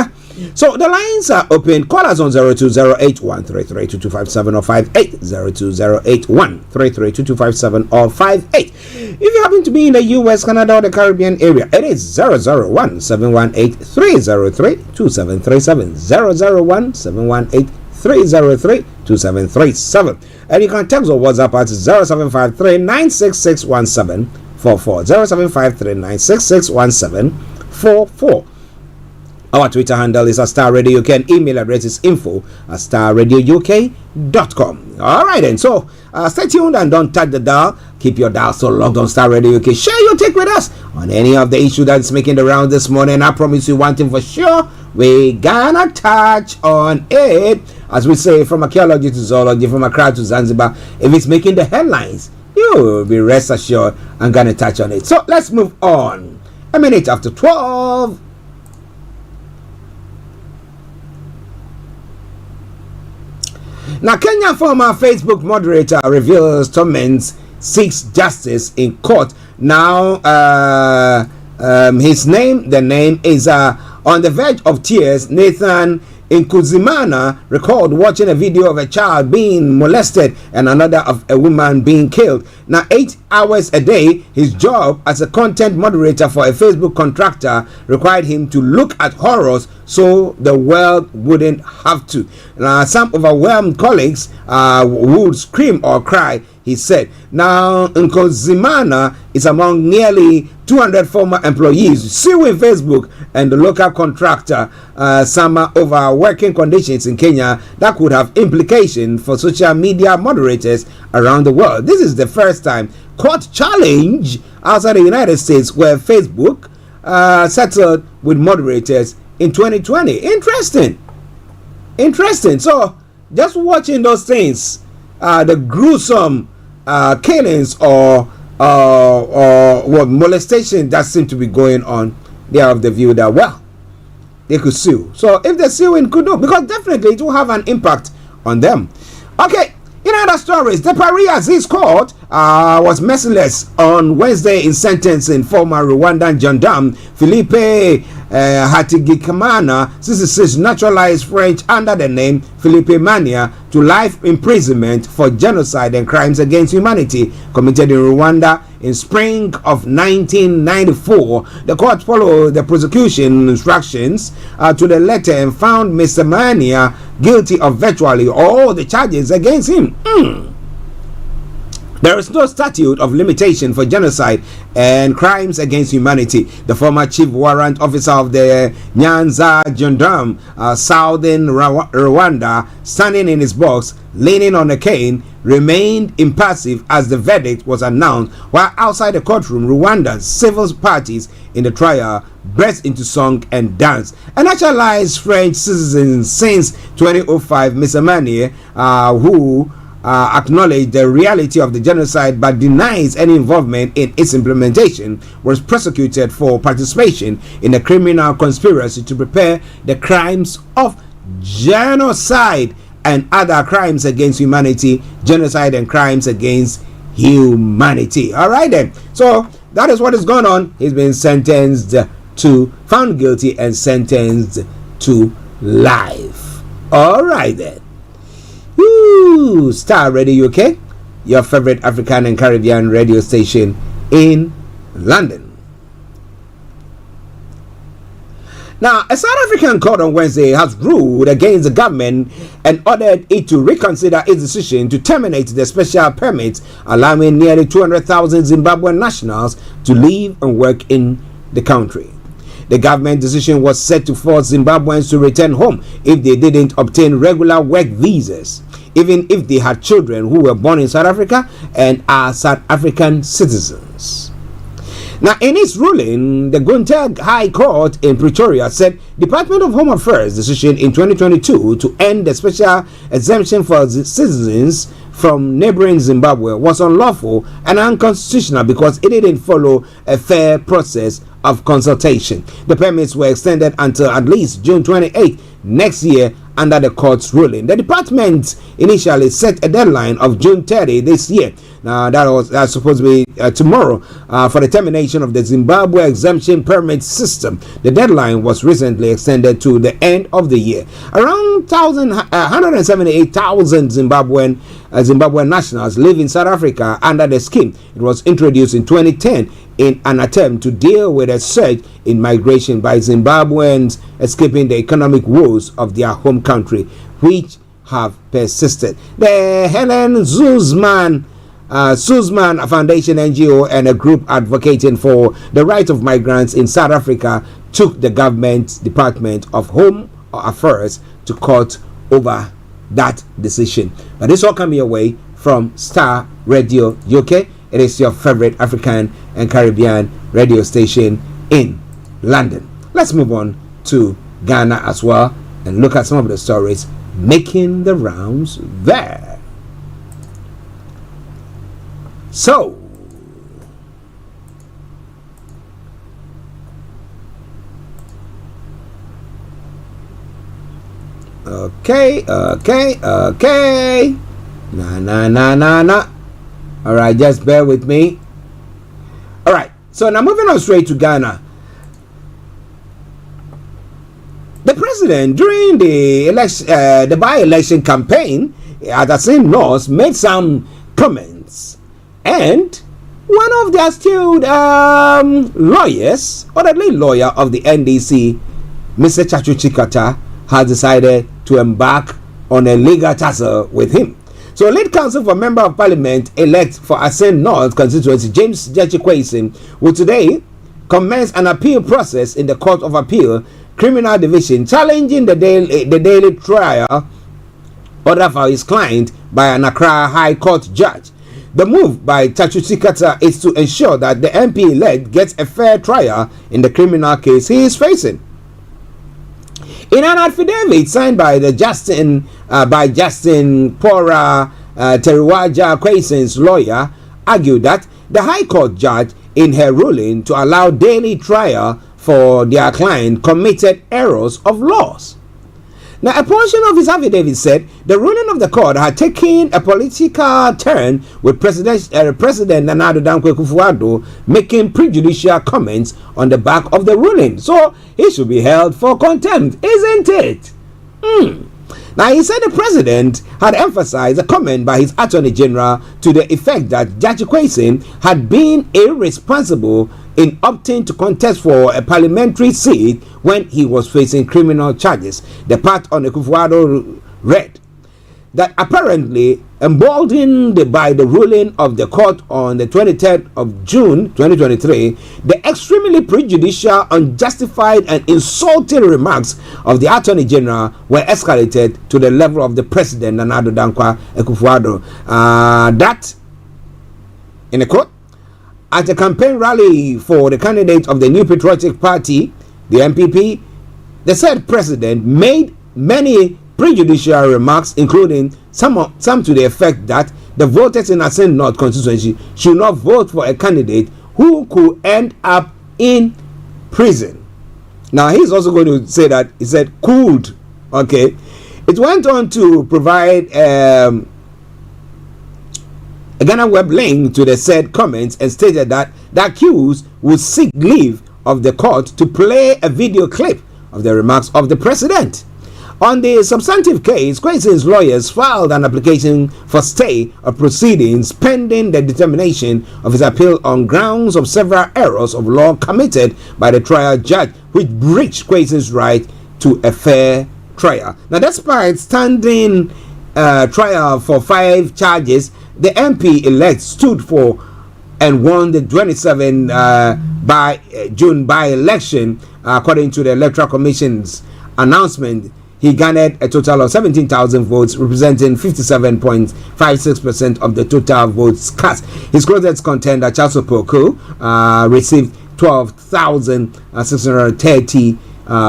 so the lines are open. Call us on 0208-133-2257 or 58 0208-133-2257 or 58. If you happen to be in the US, Canada, or the Caribbean area, it is 001-718-303-2737 001-718-303-2737. And you can text or WhatsApp at 0753-966-1744 0753-966-1744. Our Twitter handle is Starr Radio UK, and email address is info@starradiouk.com. All right, then. So stay tuned and don't touch the dial. Keep your dial so logged on Starr Radio UK. Share your take with us on any of the issue that's making the round this morning. I promise you one thing for sure: we gonna touch on it. As we say, from archaeology to zoology, from Accra to Zanzibar, if it's making the headlines, you will be rest assured I'm gonna touch on it. So let's move on. A minute after 12. Now, Kenyan former Facebook moderator reveals torments, seeks justice in court. Now, the name is on the verge of tears. Nathan Nkuzimana recalled watching a video of a child being molested and another of a woman being killed. Now, 8 hours a day, his job as a content moderator for a Facebook contractor required him to look at horrors so the world wouldn't have to. Now, some overwhelmed colleagues would scream or cry, he said. Now, Nkuzimana is among nearly 200 former employees suing Facebook and the local contractor Sama over working conditions in Kenya that could have implications for social media moderators around the world. This is the first time court challenge outside the United States where Facebook settled with moderators in 2020. Interesting. So just watching those things, the gruesome killings or what molestation that seem to be going on, they are of the view that, well, they could sue. So if they're suing, could do, because definitely it will have an impact on them. Okay, in other stories, the Paris Assize Court was merciless on Wednesday in sentencing former Rwandan gendarme Philippe Hategekimana, 66, naturalized French under the name Philippe Mania, to life imprisonment for genocide and crimes against humanity committed in Rwanda in spring of 1994. The court followed the prosecution instructions to the letter and found Mr. Mania guilty of virtually all the charges against him. There is no statute of limitation for genocide and crimes against humanity. The former chief warrant officer of the Nyanza gendarme, southern Rwanda, standing in his box, leaning on a cane, remained impassive as the verdict was announced, while outside the courtroom, Rwanda's civil parties in the trial burst into song and dance. A naturalized French citizen since 2005, Mr. Mania, who acknowledged the reality of the genocide but denies any involvement in its implementation, was prosecuted for participation in a criminal conspiracy to prepare the crimes of genocide and other crimes against humanity, genocide and crimes against humanity. All right then. So that is what is going on. He's been found guilty and sentenced to life. All right then. Starr Radio UK, your favorite African and Caribbean radio station in London. Now, a South African court on Wednesday has ruled against the government and ordered it to reconsider its decision to terminate the special permit allowing nearly 200,000 Zimbabwean nationals to live and work in the country. The government decision was set to force Zimbabweans to return home if they didn't obtain regular work visas, even if they had children who were born in South Africa and are South African citizens. Now, in its ruling, the Gunter High Court in Pretoria said Department of Home Affairs decision in 2022 to end the special exemption for citizens from neighboring Zimbabwe was unlawful and unconstitutional because it didn't follow a fair process of consultation. The permits were extended until at least June 28 next year under the court's ruling. The department initially set a deadline of June 30 this year. Now, that's supposed to be tomorrow for the termination of the Zimbabwe exemption permit system. The deadline was recently extended to the end of the year. Around 178,000 Zimbabwean nationals live in South Africa under the scheme. It was introduced in 2010 in an attempt to deal with a surge in migration by Zimbabweans escaping the economic woes of their home country, which have persisted. The Helen Suzman Foundation NGO and a group advocating for the right of migrants in South Africa took the government's Department of Home Affairs to court over that decision. But this all coming away from Starr Radio UK. It is your favorite African and Caribbean radio station in London. Let's move on to Ghana as well and look at some of the stories making the rounds there. So, okay. Nah. All right, just bear with me. All right, so now moving on straight to Ghana. The president, during the by-election campaign at the same North, made some comments, and one of the astute lawyers, or the lead lawyer of the NDC, Mr. Chachu Chikata, has decided to embark on a legal tussle with him. So, lead counsel for Member of Parliament elect for Ascent North constituency, James Jachikwason, will today commence an appeal process in the Court of Appeal Criminal Division, challenging the daily trial order for his client by an Accra High Court judge. The move by Chachu Chikata is to ensure that the MP elect gets a fair trial in the criminal case he is facing. In an affidavit signed by Justin Pora Teriwaja Kwason's lawyer, argued that the High Court judge, in her ruling to allow daily trial for their client, committed errors of laws. Now, a portion of his affidavit said the ruling of the court had taken a political turn, with President Nana Addo Dankwa Akufo-Addo making prejudicial comments on the back of the ruling. So he should be held for contempt, isn't it? Now, he said the president had emphasized a comment by his attorney general to the effect that Jachikwason had been irresponsible in opting to contest for a parliamentary seat when he was facing criminal charges. The part on Akufo-Addo read that apparently emboldened by the ruling of the court on the 23rd of June 2023, the extremely prejudicial, unjustified and insulting remarks of the Attorney General were escalated to the level of the President, Nana Addo Dankwa Akufo-Addo. That, in a quote, at a campaign rally for the candidate of the New Patriotic Party, the NPP, the said president made many prejudicial remarks, including some to the effect that the voters in Ascent North constituency should not vote for a candidate who could end up in prison. Now, he's also going to say that he said could. Okay, it went on to provide a Ghana web link to the said comments and stated that the accused would seek leave of the court to play a video clip of the remarks of the president. On the substantive case, Kweson's lawyers filed an application for stay of proceedings pending the determination of his appeal on grounds of several errors of law committed by the trial judge, which breached Kweson's right to a fair trial. Now, despite standing trial for 5 charges, the MP-elect stood for and won the 27 June by-election. According to the Electoral Commission's announcement, he garnered a total of 17,000 votes, representing 57.56% of the total votes cast. His closest contender, Charles Opoku, received 12,630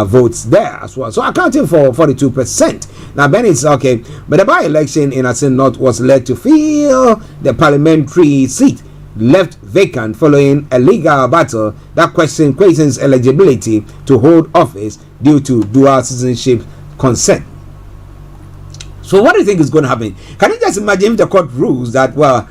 votes there as well, so accounting for 42%. Now, Bennett's okay, but the by-election in Asin North was led to fill the parliamentary seat left vacant following a legal battle that questioned Kweson's eligibility to hold office due to dual citizenship consent. So what do you think is going to happen? Can you just imagine if the court rules that, well,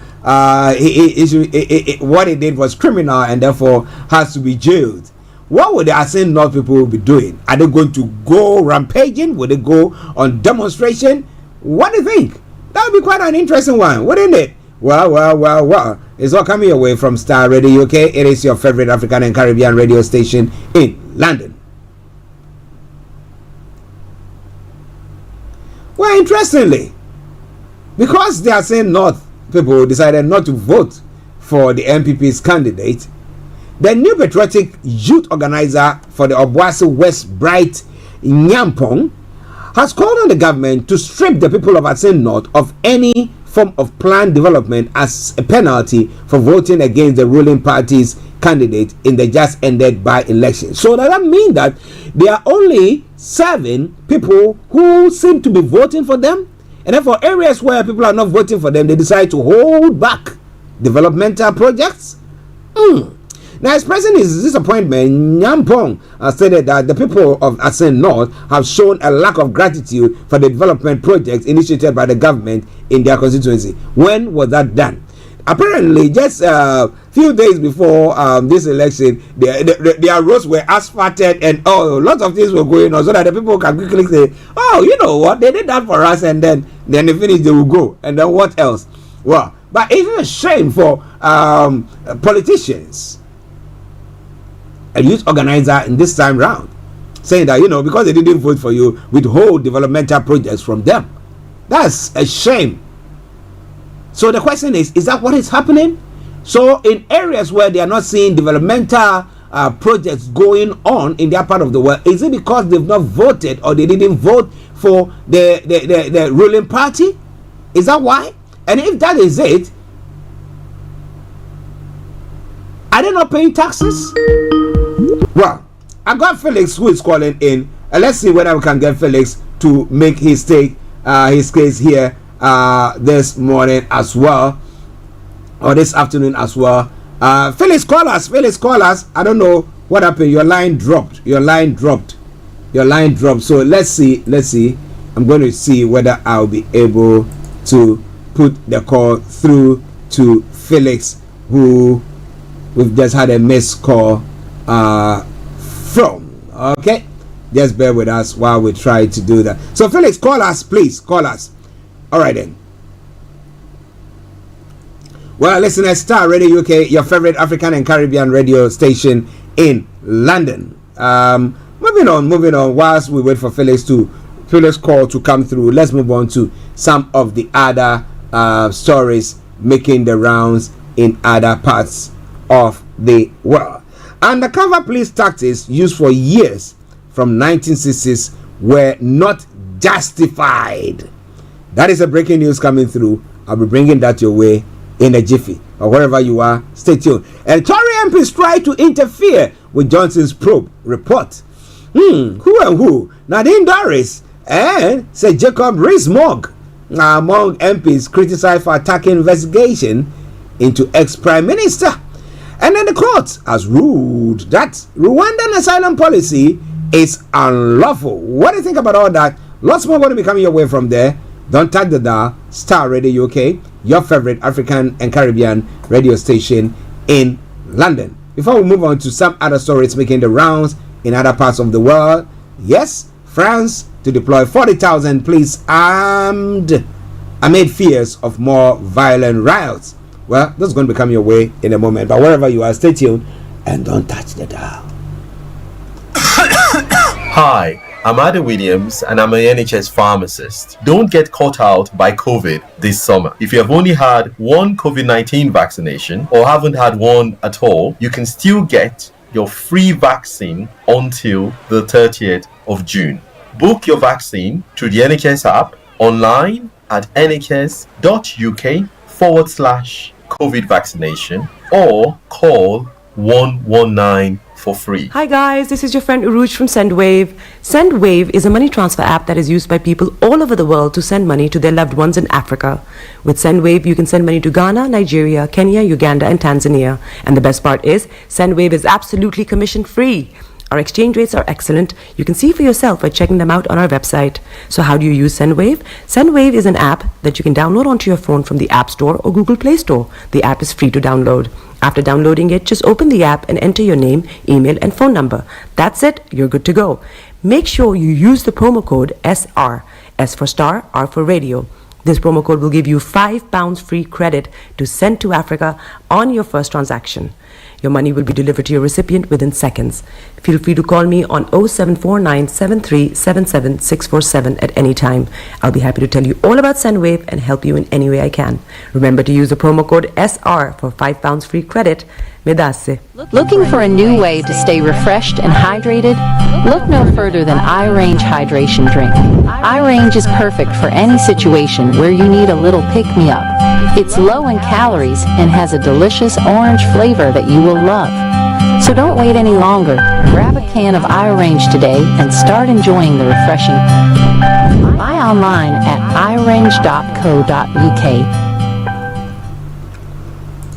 what he did was criminal and therefore has to be jailed? What would the Asin North people be doing? Are they going to go rampaging? Would they go on demonstration? What do you think? That would be quite an interesting one, wouldn't it? Well. It's all coming away from Starr Radio UK. It is your favorite African and Caribbean radio station in London. Well, interestingly, because the Asin North people decided not to vote for the MPP's candidate, the new patriotic youth organizer for the Obuasi West Bright Nyampong has called on the government to strip the people of Asin North of any form of planned development as a penalty for voting against the ruling party's candidate in the just ended by-election. So does that mean that there are only 7 people who seem to be voting for them? And then for areas where people are not voting for them, they decide to hold back developmental projects? Now, expressing his disappointment, Nyampong stated that the people of Asin North have shown a lack of gratitude for the development projects initiated by the government in their constituency. When was that done? Apparently, just a few days before this election, their roads were asphalted and lots of things were going on so that the people can quickly say, oh, you know what, they did that for us, and then they finish, they will go. And then what else? Well, but it's a shame for politicians, a youth organizer in this time round, saying that, because they didn't vote for you, withhold developmental projects from them. That's a shame. So the question is that what is happening? So in areas where they are not seeing developmental projects going on in their part of the world, is it because they've not voted or they didn't vote for the ruling party? Is that why? And if that is it, are they not paying taxes? Well, I got Felix who is calling in, and let's see whether we can get Felix to make his case here this morning as well, or this afternoon as well. Felix, call us. I don't know what happened. Your line dropped. So let's see. I'm going to see whether I'll be able to put the call through to Felix, who we've just had a missed call from. Okay, just bear with us while we try to do that. So Felix, call us, please. All right then. Well, listeners, Starr Radio UK, your favorite African and Caribbean radio station in London. Moving on. Whilst we wait for Felix call to come through, let's move on to some of the other stories making the rounds in other parts of the world. Undercover police tactics used for years from 1960s were not justified. That is a breaking news coming through. I'll be bringing that your way in a jiffy, or wherever you are. Stay tuned. And Tory MPs try to interfere with Johnson's probe report. Who? Nadine Dorries and Sir Jacob Rees-Mogg among MPs criticized for attacking investigation into ex-Prime Minister. And then the court has ruled that Rwandan asylum policy is unlawful. What do you think about all that? Lots more going to be coming your way from there. Don't touch the dial. Starr Radio UK, your favorite African and Caribbean radio station in London. Before we move on to some other stories making the rounds in other parts of the world, yes, France to deploy 40,000 police armed amid fears of more violent riots. Well, that's going to become your way in a moment. But wherever you are, stay tuned and don't touch the dial. Hi, I'm Ada Williams and I'm an NHS pharmacist. Don't get caught out by COVID this summer. If you have only had one COVID-19 vaccination or haven't had one at all, you can still get your free vaccine until the 30th of June. Book your vaccine through the NHS app, online at nhs.uk/COVID vaccination, or call 119 for free. Hi guys, this is your friend Uruj from SendWave. SendWave is a money transfer app that is used by people all over the world to send money to their loved ones in Africa. With SendWave, you can send money to Ghana, Nigeria, Kenya, Uganda, and Tanzania. And the best part is, SendWave is absolutely commission free. Our exchange rates are excellent. You can see for yourself by checking them out on our website. So how do you use SendWave? SendWave is an app that you can download onto your phone from the App Store or Google Play Store. The app is free to download. After downloading it, just open the app and enter your name, email, and phone number. That's it. You're good to go. Make sure you use the promo code SR. S for Star, R for Radio. This promo code will give you £5 free credit to send to Africa on your first transaction. Your money will be delivered to your recipient within seconds. Feel free to call me on 0749 7377 647 at any time. I'll be happy to tell you all about SendWave and help you in any way I can. Remember to use the promo code SR for £5 free credit. Medasse. Looking for a new way to stay refreshed and hydrated? Look no further than iRange Hydration Drink. iRange is perfect for any situation where you need a little pick-me-up. It's low in calories and has a delicious orange flavor that you will love. So don't wait any longer. Grab a can of iRange today and start enjoying the refreshing. Buy online at irange.co.uk.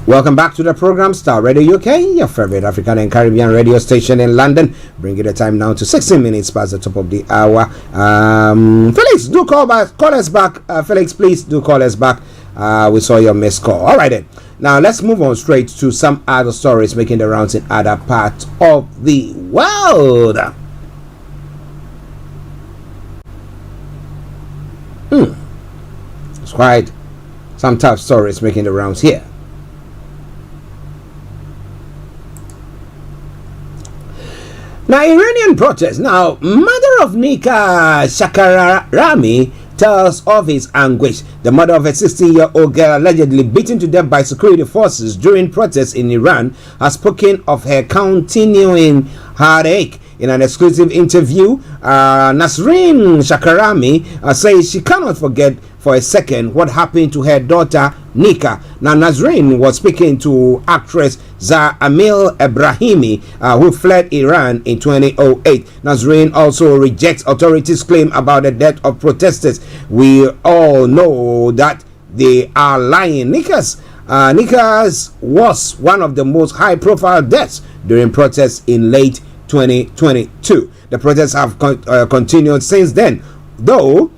Welcome back to the program Star Radio UK, your favorite African and Caribbean radio station in London. Bringing the time now to 16 minutes past the top of the hour. Felix, do call us back. Felix, please do call us back. We saw your missed call. All right then. Now let's move on straight to some other stories making the rounds in other parts of the world. It's quite some tough stories making the rounds here. Now, Iranian protest. Now, mother of Nika Shakarami tells of his anguish. The mother of a 16-year-old girl allegedly beaten to death by security forces during protests in Iran has spoken of her continuing heartache. In an exclusive interview, Nasreen Shakarami says she cannot forget for a second what happened to her daughter Nika. Now, Nasreen was speaking to actress Zah Amil Ebrahimi, who fled Iran in 2008. Nasreen also rejects authorities' claim about the death of protesters. We all know that they are lying. Nika's was one of the most high-profile deaths during protests in late 2022. The protests have continued since then, though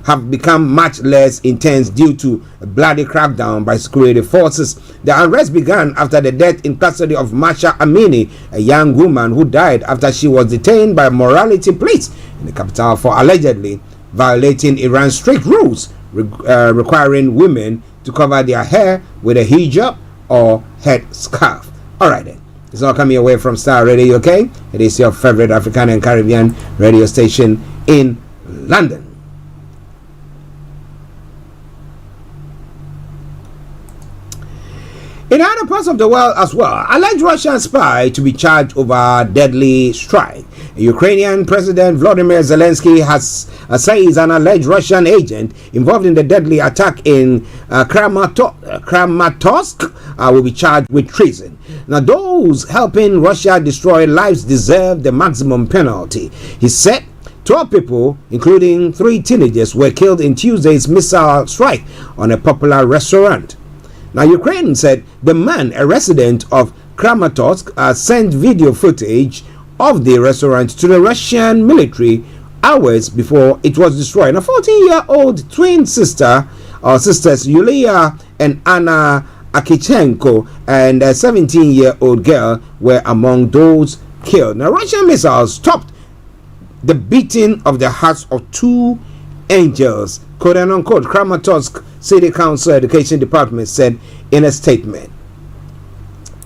have become much less intense due to a bloody crackdown by security forces. The unrest began after the death in custody of Masha Amini, a young woman who died after she was detained by morality police in the capital for allegedly violating Iran's strict rules requiring women to cover their hair with a hijab or head scarf. All right then. It's all coming away from Star Radio UK. It is your favorite African and Caribbean radio station in London. In other parts of the world as well, alleged Russian spy to be charged over deadly strike. Ukrainian President Volodymyr Zelensky has says an alleged Russian agent involved in the deadly attack in Kramatorsk will be charged with treason. Now, those helping Russia destroy lives deserve the maximum penalty. He said 12 people, including 3 teenagers, were killed in Tuesday's missile strike on a popular restaurant. Now, Ukraine said the man, a resident of Kramatorsk, sent video footage of the restaurant to the Russian military hours before it was destroyed. A 14-year-old twin sisters Yulia and Anna Akichenko and a 17-year-old girl were among those killed. Now, Russian missiles stopped the beating of the hearts of two angels, quote and unquote, Kramatorsk City Council Education Department said in a statement.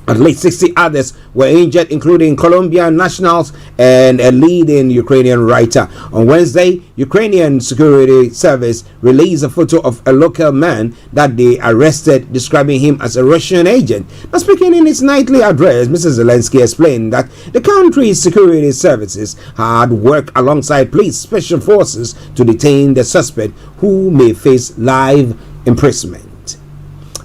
At least 60 others were injured, including Colombian nationals and a leading Ukrainian writer. On Wednesday, Ukrainian Security Service released a photo of a local man that they arrested, describing him as a Russian agent. Now, speaking in its nightly address, Mr. Zelensky explained that the country's security services had worked alongside police special forces to detain the suspect, who may face life imprisonment.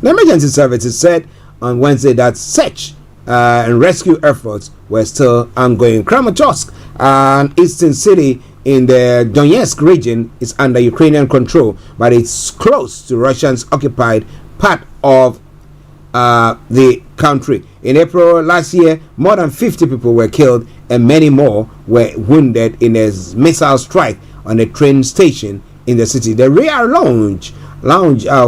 The emergency services said on Wednesday that search and rescue efforts were still ongoing. Kramatorsk, an eastern city in the Donetsk region, is under Ukrainian control, but it's close to Russians occupied part of the country. In April last year, more than 50 people were killed and many more were wounded in a missile strike on a train station in the city. The Rear Lounge,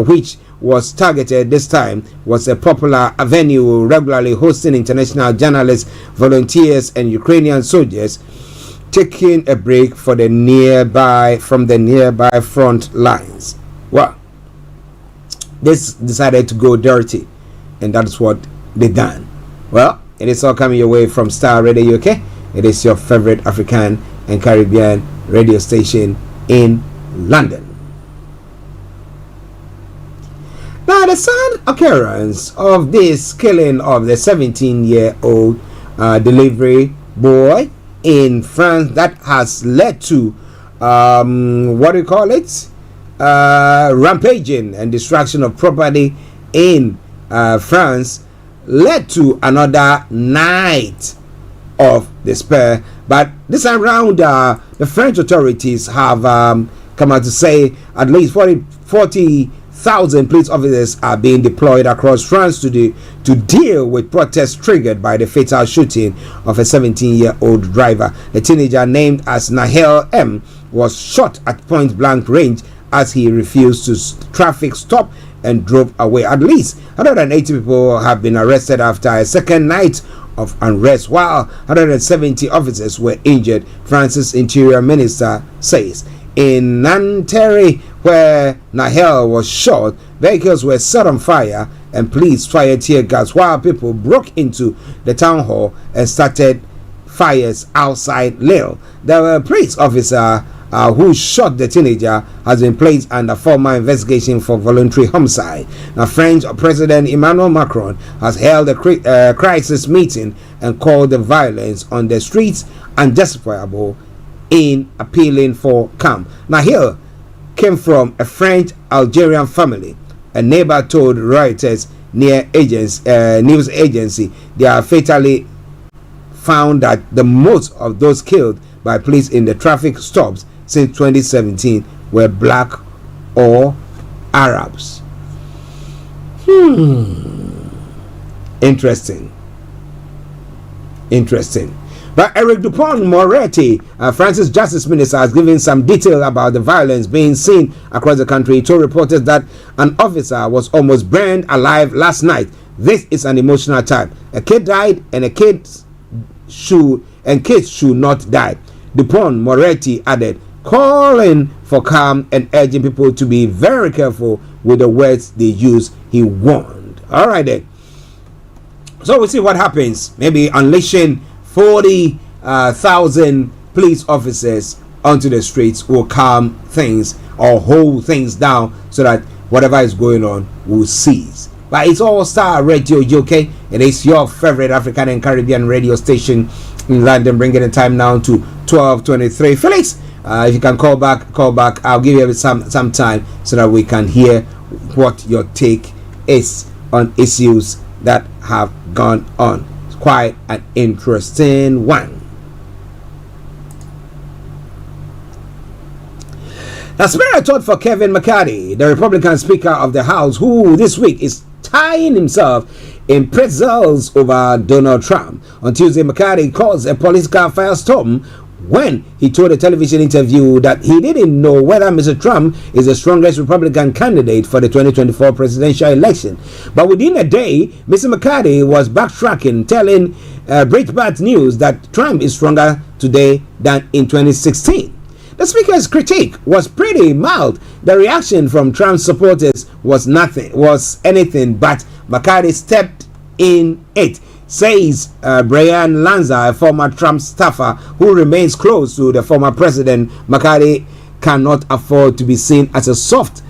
which was targeted this time, was a popular venue regularly hosting international journalists, volunteers, and Ukrainian soldiers taking a break from the nearby front lines. Well, this decided to go dirty, and that's what they done. Well, it is all coming your way from Starr Radio UK. It is your favorite African and Caribbean radio station in London. Now, the sad occurrence of this killing of the 17-year-old delivery boy in France, that has led to rampaging and destruction of property in France, led to another night of despair. But this time around, the French authorities have come out to say at least 40,000 police officers are being deployed across France to deal with protests triggered by the fatal shooting of a 17-year-old driver. The teenager, named as Nahel M, was shot at point blank range as he refused to traffic stop and drove away. At least 180 people have been arrested after a second night of unrest, while 170 officers were injured, France's interior minister says. In Nanterre, where Nahel was shot, vehicles were set on fire and police fired tear gas, while people broke into the town hall and started fires outside Lille. The police officer who shot the teenager has been placed under formal investigation for voluntary homicide. Now, French President Emmanuel Macron has held a crisis meeting and called the violence on the streets unjustifiable, in appealing for calm. Nahel came from a French Algerian family. A neighbor told Reuters news agency they are fatally found that the most of those killed by police in the traffic stops since 2017 were black or Arabs. Interesting. But Eric Dupont-Moretti, France's Justice Minister, has given some detail about the violence being seen across the country. He told reporters that an officer was almost burned alive last night. This is an emotional time. A kid died, and kids should not die. Dupont-Moretti added, calling for calm and urging people to be very careful with the words they use. He warned. All right then. So we'll see what happens. Maybe unleashing 40,000 police officers onto the streets will calm things or hold things down so that whatever is going on will cease. But it's all Starr Radio UK. It is your favorite African and Caribbean radio station in London, bringing the time now to 12:23. Felix, if you can call back. I'll give you some time so that we can hear what your take is on issues that have gone on. Quite an interesting one. Now, spirit thought for Kevin McCarthy, the Republican Speaker of the House, who this week is tying himself in pretzels over Donald Trump. On Tuesday, McCarthy caused a political firestorm when he told a television interview that he didn't know whether Mr. Trump is the strongest Republican candidate for the 2024 presidential election. But within a day, Mr. McCarthy was backtracking, telling Breitbart News that Trump is stronger today than in 2016. The speaker's critique was pretty mild. The reaction from Trump's supporters was anything but. McCarthy stepped in it, says Brian Lanza, a former Trump staffer who remains close to the former president. McCarthy cannot afford to be seen as soft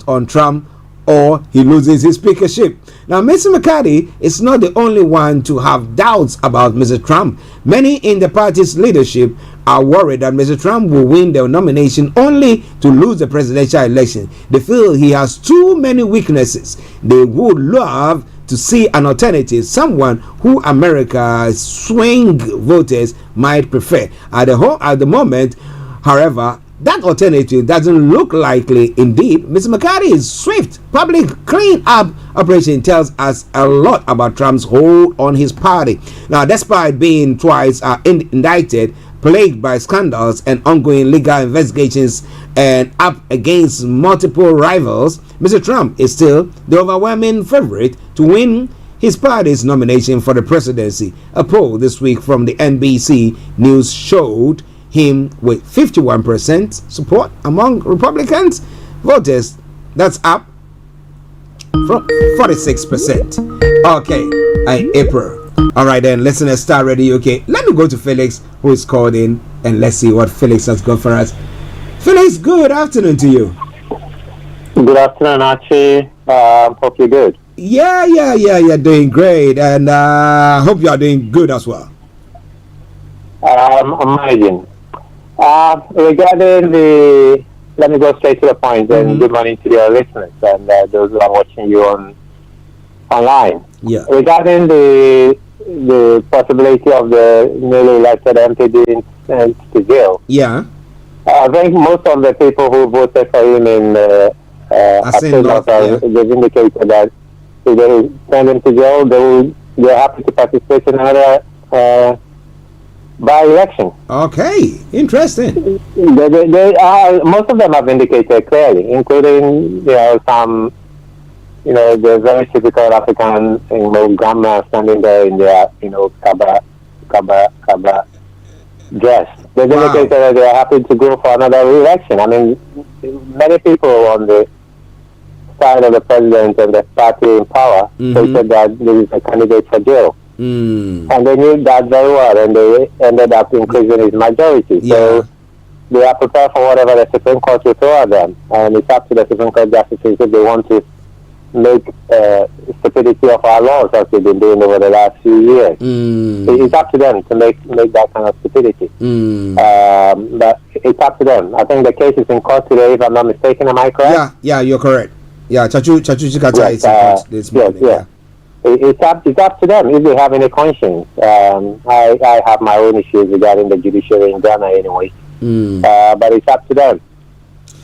on Trump, or he loses his speakership. Now, Mr. McCarthy is not the only one to have doubts about Mr. Trump. Many in the party's leadership are worried that Mr. Trump will win the nomination only to lose the presidential election. They feel he has too many weaknesses. They would love to see an alternative, someone who America's swing voters might prefer. At the moment, however, that alternative doesn't look likely. Indeed, Mr. McCarthy's swift public clean-up operation tells us a lot about Trump's hold on his party. Now, despite being twice indicted, plagued by scandals and ongoing legal investigations, and up against multiple rivals, Mr. Trump is still the overwhelming favorite to win his party's nomination for the presidency. A poll this week from the NBC News showed him with 51% support among Republicans voters. That's up from 46%. Okay, April. All right then, listeners, Star Radio UK. Let me go to Felix, who is called in, and let's see what Felix has got for us. Felix, good afternoon to you. Good afternoon, Archie. Hope you're good. Yeah, doing great, and hope you are doing good as well. Amazing. Regarding let me go straight to the point, and good morning to your listeners and those who are watching you online. Yeah. Regarding the possibility of the newly elected MP being sent to jail. Yeah. I think most of the people who voted for him in they've indicated that if they send him to jail, they're happy to participate in another by-election. Okay, interesting. Most of them have indicated clearly, including some, the very typical African, grandma standing there in their, kaba dress. They've indicated that they are happy to go for another re-election. I mean, many people on the side of the president and the party in power stated that this is a candidate for jail. And they knew that very well, and they ended up increasing his majority. So they are prepared for whatever the Supreme Court will throw at them. And it's up to the Supreme Court justices if they want to make stupidity of our laws as they've been doing over the last few years. It's up to them to make that kind of stupidity. But it's up to them. I think the case is in court today, if I'm not mistaken. Am I correct? Yeah, you're correct. Yeah, Chachu Chikata is in court this morning. Yes. It's up to them if they have any conscience. I have my own issues regarding the judiciary in Ghana anyway. But it's up to them.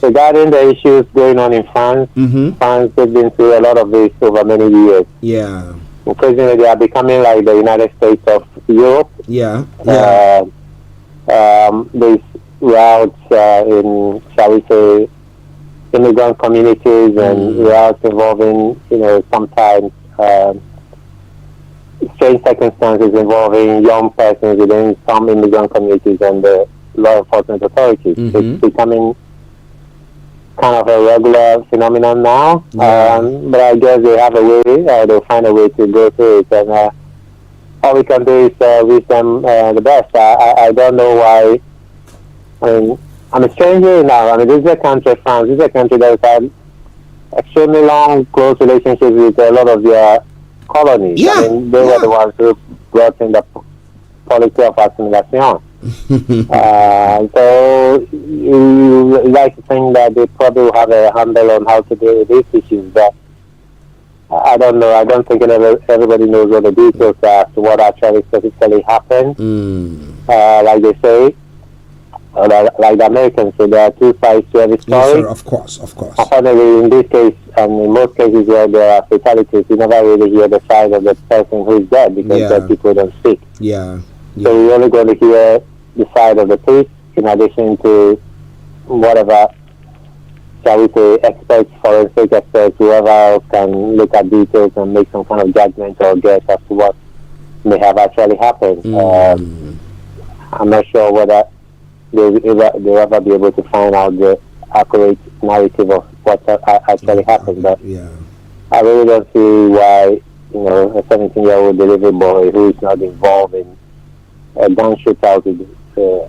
Regarding the issues going on in France, France has been through a lot of this over many years. Yeah. Increasingly, they are becoming like the United States of Europe. Yeah. These routes in, shall we say, immigrant communities and routes involving, sometimes strange circumstances involving young persons within some immigrant communities and the law enforcement authorities. It's becoming kind of a regular phenomenon now, but I guess they have a way, they'll find a way to go through it, and all we can do is wish them the best. I don't know why. I mean, I'm a stranger now. I mean, this is a country, France, this is a country that has had extremely long, close relationships with a lot of their colonies. I mean, they were the ones who brought in the policy of assimilation. So you like to think that they probably will have a handle on how to deal with these issues, but I don't know. I don't think everybody knows what the details are as to what actually specifically happened. Like they say, like the Americans say, there are two sides to every story. Yes, sir, of course. Apparently, in this case, and in most cases where there are fatalities, you never really hear the side of the person who is dead because the people don't speak. Yeah. So you're only going to hear the side of the case, in addition to whatever, shall we say, experts, forensic experts, whoever else can look at details and make some kind of judgment or guess as to what may have actually happened. I'm not sure whether they'll ever be able to find out the accurate narrative of what actually happened. But I really don't see why, a 17-year-old delivery boy who is not involved in a gun shootout with the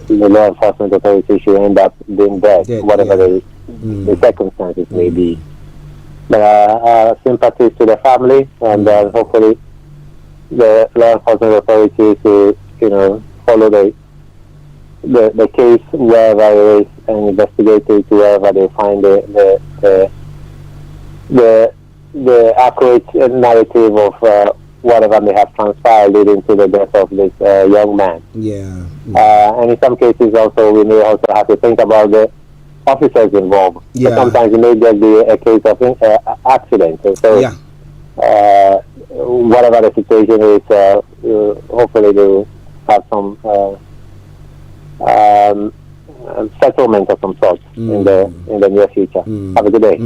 law enforcement authorities should end up being dead, whatever the circumstances may be. But sympathies to the family, and hopefully the law enforcement authorities will, follow the case wherever it is and investigate it to wherever they find the accurate narrative of whatever may have transpired leading to the death of this young man. And in some cases also we may also have to think about the officers involved. But sometimes it may just be a case of accident. So whatever the situation is, hopefully they will have some settlement of some sort in the near future. Have a good day.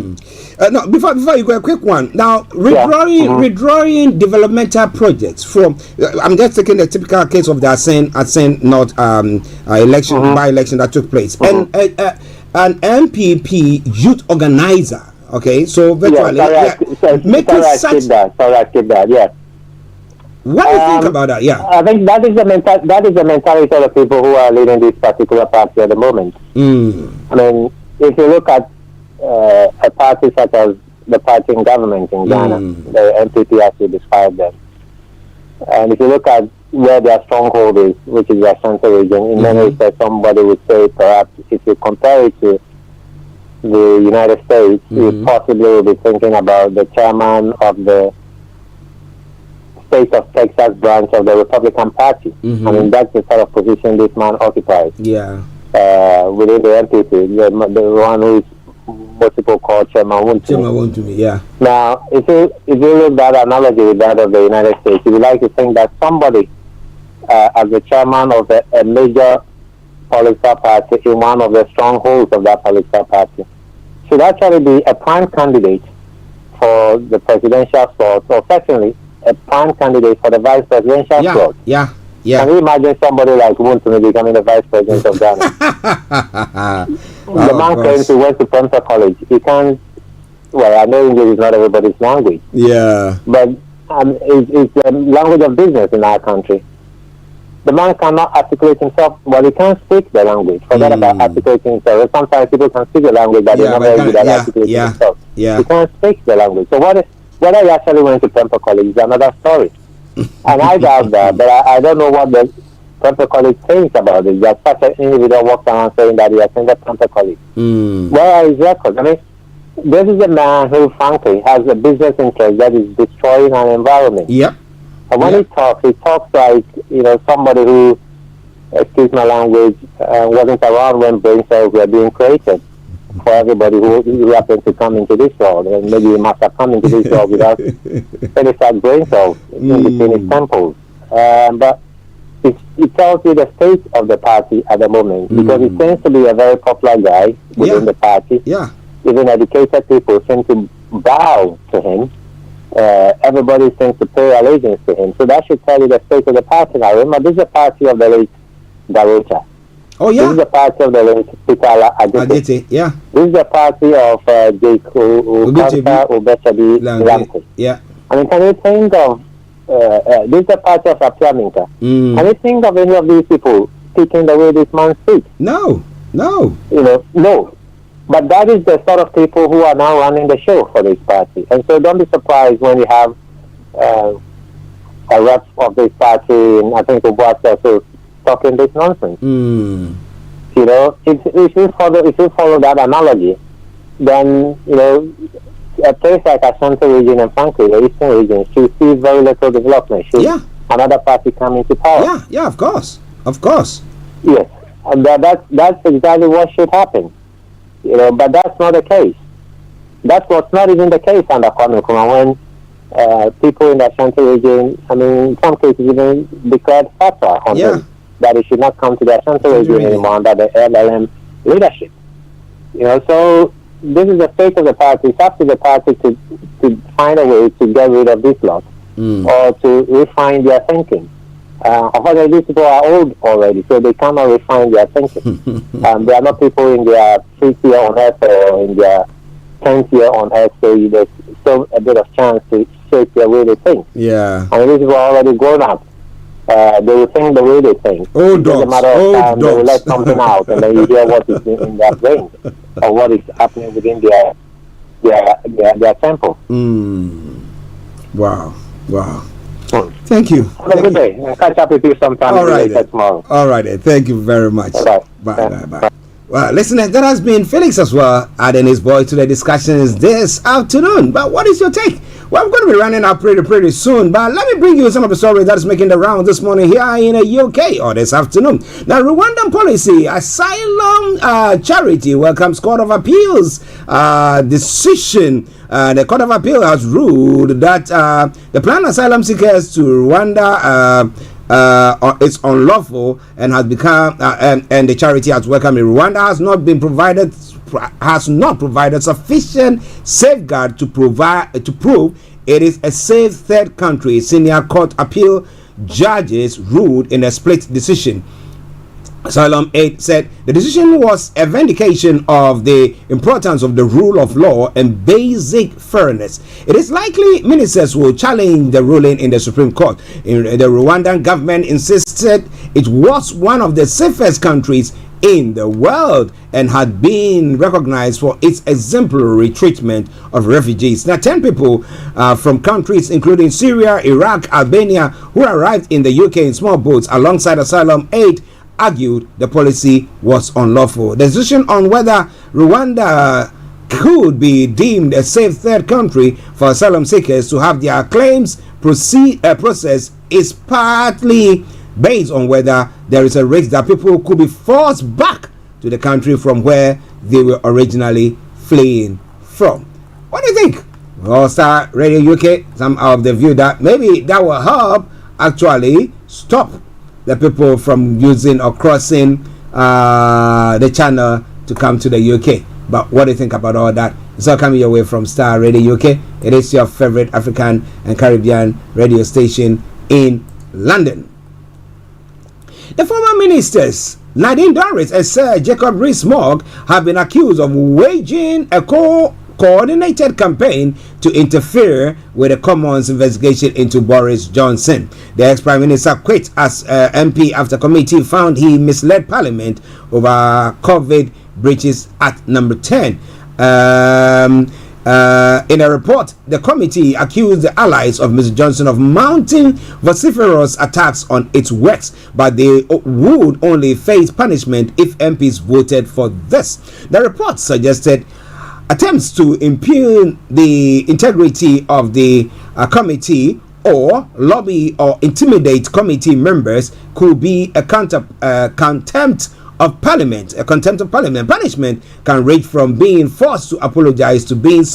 No, before you go, a quick one. Now, withdrawing developmental projects from, I'm just taking the typical case of the Asen North election, by-election that took place. And an MPP youth organizer, okay, so virtually, making such... Sorry, I skipped that, yes. What do you think about that? Yeah, I think that is the mentality of the people who are leading this particular party at the moment. I mean, if you look at a party such as the party in government in Ghana, the NPP as you described them, and if you look at where their stronghold is, which is the Ashanti region, in many respects, somebody would say perhaps if you compare it to the United States, you possibly will be thinking about the chairman of the state of Texas branch of the Republican Party. I mean, that's the sort of position this man occupies. Within the NPP, the one who is most people call Chairman Wontumi. Now, if you look at that analogy with that of the United States, you would like to think that somebody as the chairman of a major political party in one of the strongholds of that political party should actually be a prime candidate for the presidential slot, or certainly a prime candidate for the vice presidential slot. Can you imagine somebody like Wontumi becoming the vice president of Ghana? The man claims he went to Prempeh College. He can't. Well, I know English is not everybody's language. But it's a language of business in our country. The man cannot articulate himself. Well, he can't speak the language. Forget about articulating himself. Sometimes people can speak the language, but they're not very good at articulating themselves. He can't speak the language. So whether he actually went to Prempeh College is another story. And I doubt that, but I don't know what the Prempeh College thinks about it. That such an individual walks around saying that he attended Prempeh College. Where are his records? I mean, this is a man who, frankly, has a business interest that is destroying our environment. And when he talks like, somebody who, excuse my language, wasn't around when brain cells were being created for everybody who happened to come into this world. And maybe he must have come into this world without any such brain cells in between his temples. But it tells you the state of the party at the moment, because he seems to be a very popular guy within the party. Even educated people seem to bow to him. Everybody seems to pay allegiance to him. So that should tell you the state of the party. Now, remember, this is a party of the late Darocha. This is the party of the late Peter Adjete. This is the party of Jake Ubechabi Lamte. I mean, can you think of this is the party of Apiaminka? Can you think of any of these people speaking the way this man speaks? No. No. But that is the sort of people who are now running the show for this party. And so don't be surprised when you have a rep of this party, and I think Ubuasi also talking this nonsense. If you follow that analogy, then, a place like Ashanti region and frankly the Eastern region should see very little development. Should another party come into power? Of course. Yes. And that's exactly what should happen. But that's not the case. That's what's not even the case under Kwame Nkrumah, when people in the Ashanti region, I mean, in some cases even declared fatwa on him. that it should not come to the Ashanti regime anymore under the LLM leadership. So this is the fate of the party. It's up to the party to find a way to get rid of this lot or to refine their thinking. Unfortunately, these people are old already, so they cannot refine their thinking. They are not people in their 5th year on earth or in their 10th year on earth, so there's still a bit of chance to shape their way they think. Yeah. And these people are already grown up. They will think the way they think. Old dogs. It's a matter of time they will let something out, and then you hear what is in their brain or what is happening within their temple. Wow. Thank you. Have a good day. I'll catch up with you sometime later tomorrow. All right. Thank you very much. Bye. Well, listeners, that has been Felix as well, adding his voice to the discussions this afternoon. But what is your take? Well, I'm going to be running out pretty soon, but let me bring you some of the stories that is making the round this morning here in the UK or this afternoon. Now, Rwandan policy asylum charity welcomes Court of Appeals decision. The Court of Appeal has ruled that the planned asylum seekers to Rwanda it's unlawful and has become and the charity has welcomed Rwanda has not provided sufficient safeguard to prove it is a safe third country. Senior court appeal judges ruled in a split decision. Asylum Aid said the decision was a vindication of the importance of the rule of law and basic fairness. It is likely ministers will challenge the ruling in the Supreme Court. The Rwandan government insisted it was one of the safest countries in the world and had been recognized for its exemplary treatment of refugees. Now, 10 people from countries including Syria, Iraq, Albania, who arrived in the UK in small boats alongside Asylum Aid argued the policy was unlawful. The decision on whether Rwanda could be deemed a safe third country for asylum seekers to have their claims processed is partly based on whether there is a risk that people could be forced back to the country from where they were originally fleeing from. What do you think? All Star Radio UK, some of the view that maybe that will help actually stop the people from using or crossing the channel to come to the UK. But what do you think about all that? It's all coming your way from Star Radio UK. It is your favorite African and Caribbean radio station in London. The former ministers Nadine Dorries and Sir Jacob Rees-Mogg have been accused of waging a coordinated campaign to interfere with the Commons investigation into Boris Johnson. The ex-Prime Minister quit as MP after committee found he misled Parliament over COVID breaches at number 10. In a report, the committee accused the allies of Mr. Johnson of mounting vociferous attacks on its works, but they would only face punishment if MPs voted for this. The report suggested attempts to impugn the integrity of the committee or lobby or intimidate committee members could be a contempt of Parliament. A contempt of Parliament punishment can range from being forced to apologize to being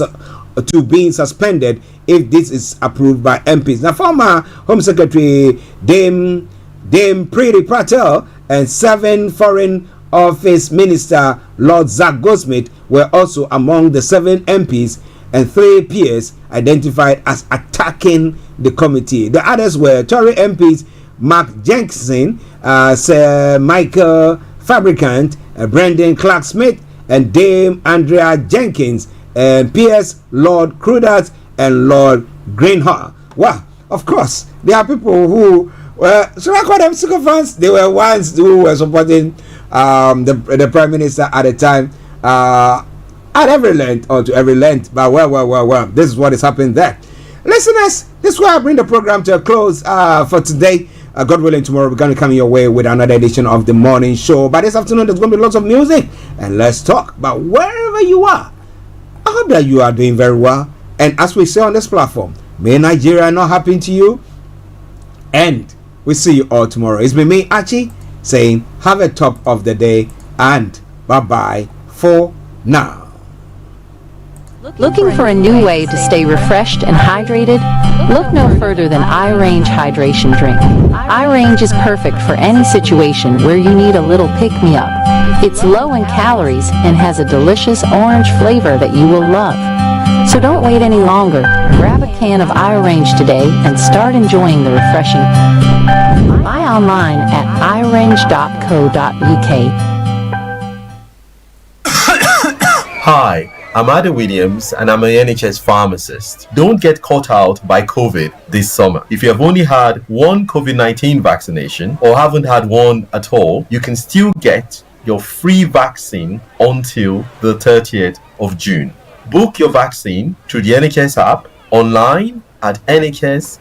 suspended if this is approved by MPs. Now, former Home Secretary Dame Priti Patel and 7 Foreign Office Minister Lord Zach Goldsmith were also among the 7 MPs and 3 peers identified as attacking the committee. The others were Tory MPs Mark Jenkinson, Sir Michael Fabricant, Brendan Clark-Smith, and Dame Andrea Jenkins, and P.S. Lord Cruddas and Lord Greenhall. Well, of course, there are people who should I call them sycophants? They were ones who were supporting the Prime Minister at the time at every length or to every length. But well, this is what is happening there. Listeners, this is where I bring the program to a close for today. God willing, tomorrow we're going to come your way with another edition of the morning show. But this afternoon there's going to be lots of music and let's talk. But wherever you are, I hope that you are doing very well. And as we say on this platform, may Nigeria not happen to you. And we'll see you all tomorrow. It's been me, Archie, saying have a top of the day and bye-bye for now. Looking for a new way to stay refreshed and hydrated? Look no further than iRange Hydration Drink. iRange is perfect for any situation where you need a little pick-me-up. It's low in calories and has a delicious orange flavor that you will love. So don't wait any longer. Grab a can of iRange today and start enjoying the refreshing. Buy online at irange.co.uk. Hi, I'm Ada Williams and I'm an NHS pharmacist. Don't get caught out by COVID this summer. If you have only had one COVID-19 vaccination or haven't had one at all, you can still get your free vaccine until the 30th of June. Book your vaccine through the NHS app, online at nhs.uk/COVID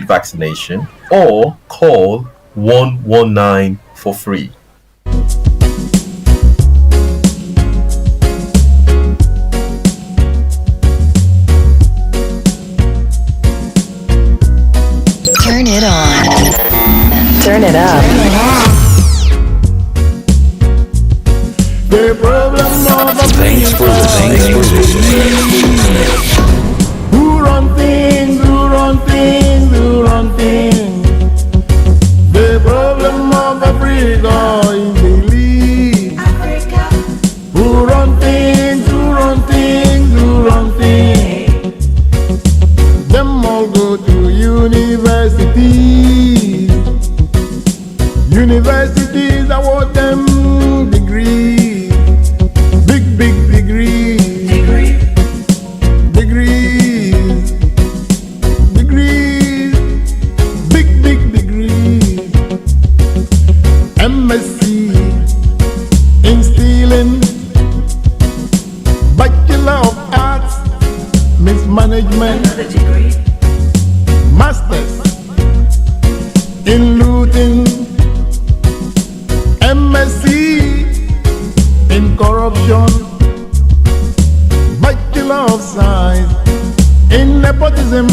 vaccination or call 119 for free. Turn it on. Turn it up. The problem of a Thanks for listening. Who run things, who run things, who run things. The problem of Africa is the lead. Who run things, who run things, who run things. Them all go to universities. Universities award them degrees. Big degrees. Degrees. Big degrees. MSc in stealing. Bachelor of Arts, mismanagement. Masters in looting. MSc in corruption. Bachelor of Science in nepotism.